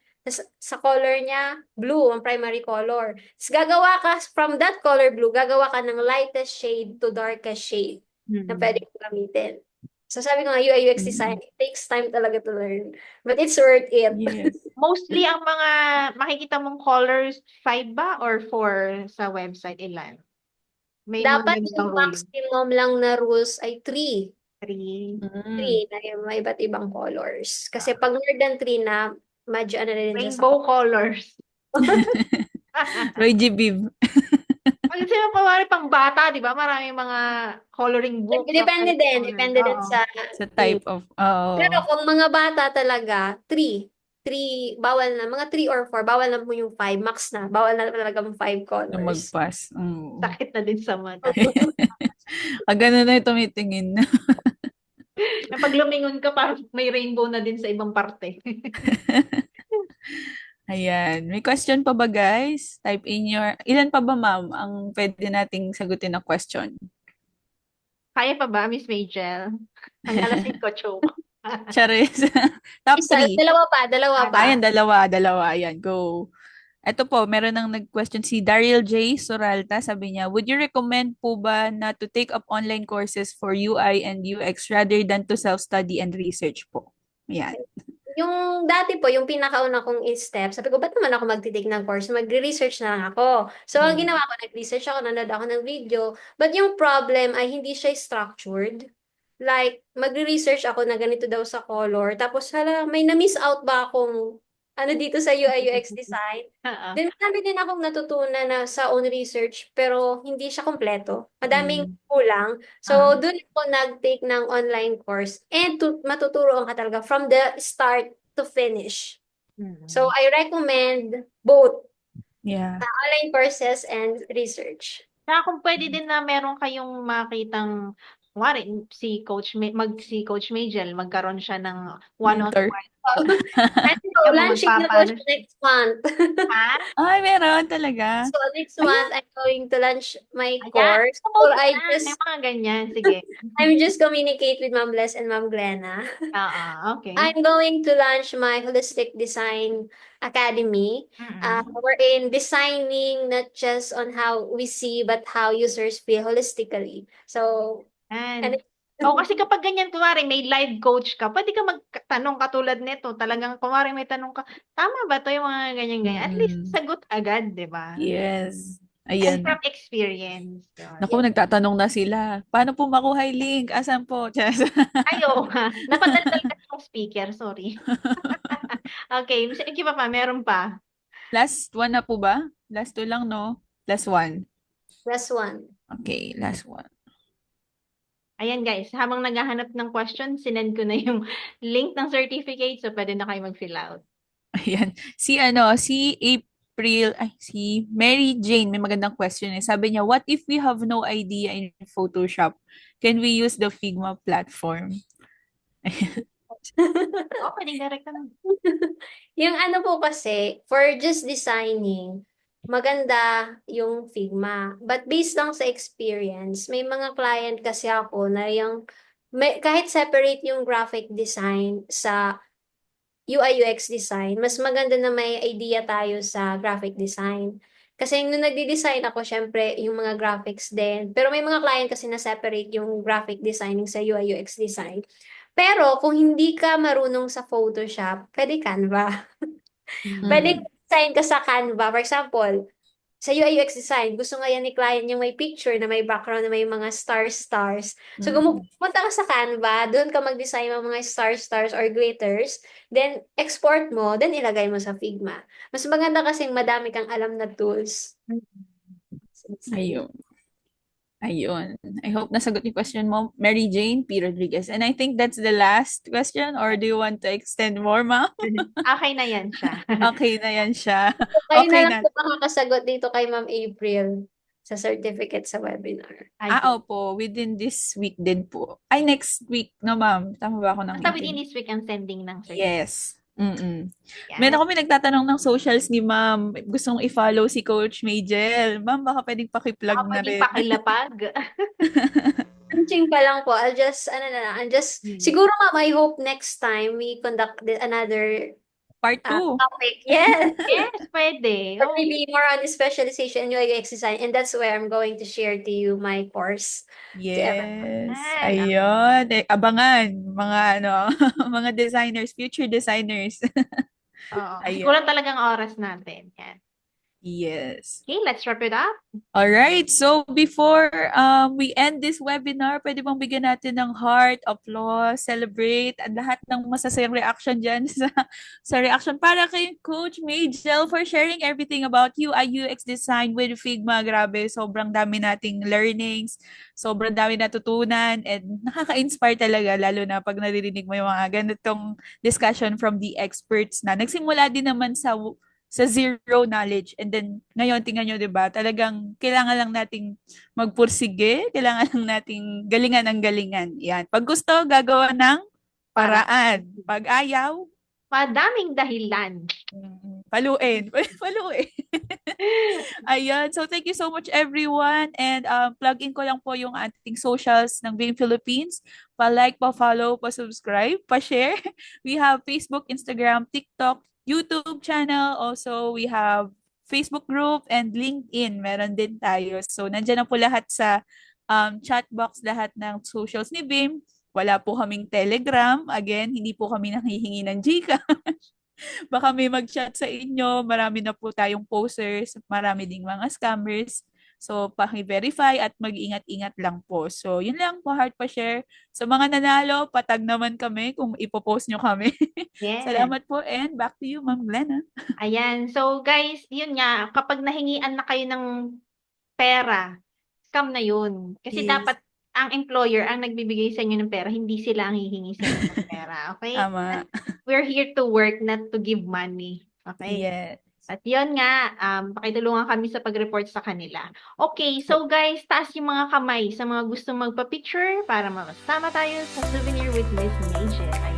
sa color niya, blue, ang primary color. Tapos gagawa ka, from that color blue, gagawa ka ng lightest shade to darkest shade na pwede kong gamitin. So sabi ko nga, UI UX design, it takes time talaga to learn. But it's worth it. Yes. Mostly ang mga makikita mong colors, 5 ba or 4 sa website, ilan? May mga Dapat ganitong yung rule. maximum lang na rules ay 3. 3. 3 na yung may iba't ibang colors. Kasi pag more than 3 na, medyo ano rin siya sa Rainbow colors. Roy G. Biv. Kasi yung kumari pang bata, di ba? Maraming mga coloring books. Depende din. Depende din Oo. Sa type of, Pero kung mga bata talaga, 3. 3, bawal na. Mga 3 or 4, bawal na po yung 5. Max na. Bawal na talaga yung 5 na colors. mag-pass. Sakit na din sa mata. Ganun na yung tumitingin. Na pag lumingon ka, parang may rainbow na din sa ibang parte. Ayan. May question pa ba, guys? Type in your... Ilan pa ba, ma'am, ang pwede nating sagutin na question? Kaya pa ba, Miss Majel? Ang alasin ko, choke. Charis. Top Isa, 3. dalawa pa. Ayan, dalawa. Ayan, go. Ito po, meron nang nag-question si Daryl J. Soralta. Sabi niya, would you recommend po ba na to take up online courses for UI and UX rather than to self-study and research po? Ayan. Yung dati po, yung pinakauna kong step, sabi ko, ba't naman ako magtitig ng course? Magre-research na lang ako. So, ang ginawa ko, nag-research ako, nanood ako ng video. But yung problem ay hindi siya structured. Like, magre-research ako na ganito daw sa color. Tapos, hala, may na-miss out ba akong ano dito sa UI UX design? Then, marami din akong natutunan na sa own research, pero hindi siya kompleto. Madaming kulang. So, doon ako nag-take ng online course and matuturoan ka talaga from the start to finish. So, I recommend both Yeah. online courses and research. Saka kung pwede din na meron kayong makitang, kumari, si Coach Majel, magkaroon siya ng Mentor. one-on-one. Launching na po siya next month. Ha? Ay, meron talaga. So, next month, I'm going to launch my Ayan. course. So, May mga ganyan. Sige. I'm just communicate with Ma'am Bless and Ma'am Glenna. Okay. I'm going to launch my Holistic Design Academy. We're in designing not just on how we see, but how users feel holistically. So, And kasi kapag ganyan, kumari may live coach ka, pwede ka magtanong katulad nito. Talagang kumari may tanong ka, tama ba to yung mga ganyan-ganyan? At least sagot agad, di ba? Yes. And Ayan. from experience. Naku, nagtatanong na sila. Paano po makuha yung link? Asan po? Ayo nga. Napadaldal ka ng speaker. Sorry. Okay. Sige pa, meron pa. Last one na po ba? Last two lang, no? Last one. Last one. Okay, last one. Ayan guys, habang naghahanap ng question, sinend ko na yung link ng certificate so pwede na kayo mag-fill out. Ayan. Si Mary Jane, may magandang question eh. Sabi niya, what if we have no idea in Photoshop? Can we use the Figma platform? Pwedeng direct na. Yung ano po kasi, for just designing, maganda yung Figma. But based lang sa experience, may mga client kasi ako na kahit separate yung graphic design sa UI UX design, mas maganda na may idea tayo sa graphic design. Kasi nung nagdi-design ako, syempre, yung mga graphics din. Pero may mga client kasi na separate yung graphic designing sa UI UX design. Pero kung hindi ka marunong sa Photoshop, pwede Canva. Pwede design ka sa Canva. For example, sa UI UX design, gusto nga yan ni client yung may picture na may background na may mga stars. So, pumunta ka sa Canva, doon ka mag-design ng mga stars or glitters, then export mo, then ilagay mo sa Figma. Mas maganda kasing madami kang alam na tools. Ayun. Ayun. I hope nasagot yung question mo, Mary Jane P. Rodriguez. And I think that's the last question, or do you want to extend more, ma'am? Okay na yan siya. Okay na yan siya. Kayo Okay na lang na. po makakasagot dito kay Ma'am April sa certificate sa webinar. Ayun. Opo, within this week din po. Ay, next week, no, ma'am? Tama ba ako ng Basta within intindi? this week ang sending ng certificate. Yes. Yan. Meron kami nagtatanong ng socials ni ma'am. Gustong i-follow si Coach Majel. Ma'am, baka pwedeng pakiplug Baka na pwedeng rin. pakilapag. Launching pa lang po. Siguro ma'am, I hope next time we conduct another Part 2. topic. Yes. Yes, pwede. Or Oh, maybe more on the specialization in UI UX design. And that's where I'm going to share to you my course. Yes. Ay, Ayun. Abangan. Mga mga designers, future designers. oo. Ayun. Kulang talagang oras natin. Yan. Yes. Okay, let's wrap it up. All right. So before we end this webinar, pwede bang bigyan natin ng heart, applause, celebrate, at lahat ng masasayang reaction dyan sa reaction para kay Coach Majel for sharing everything about UI UX design with Figma. Grabe, sobrang dami nating learnings, sobrang dami natutunan, and nakaka-inspire talaga, lalo na pag naririnig mo yung mga ganitong discussion from the experts na nagsimula din naman sa zero knowledge. And then, ngayon, tingnan nyo, di ba? Talagang kailangan lang nating magpursige, kailangan lang nating galingan ng galingan. Yan. Pag gusto, gagawa ng paraan. Pag ayaw, Madaming dahilan. paluin. Paluin. Ayun. So, thank you so much, everyone. And plug in ko lang po yung ating socials ng Vim Philippines. Pa-like, pa-follow, pa-subscribe, pa-share. We have Facebook, Instagram, TikTok, YouTube channel. Also, we have Facebook group and LinkedIn. Meron din tayo. So, nandyan na po lahat sa chat box, lahat ng socials ni Vim. Wala po kaming Telegram. Again, hindi po kami nanghihingi ng Gcash. Baka may mag-chat sa inyo. Marami na po tayong posters. Marami ding mga scammers. So, paki-verify at mag-ingat-ingat lang po. So, yun lang po, heart pa share. Sa mga nanalo, patag naman kami kung ipopost nyo kami. Yes. Salamat po and back to you, Ma'am Glenna. Ayan. So, guys, yun nga, kapag nahingian na kayo ng pera, scam na yun. Kasi Yes. dapat ang employer ang nagbibigay sa inyo ng pera, hindi sila ang hihingi sa inyo ng pera. Okay? Tama. We're here to work, not to give money. Okay? Yes. At yun nga, pakitulungan kami sa pag-report sa kanila. Okay, so guys, taas yung mga kamay sa mga gustong magpa-picture para makasama tayo sa Souvenir with Miss Majel.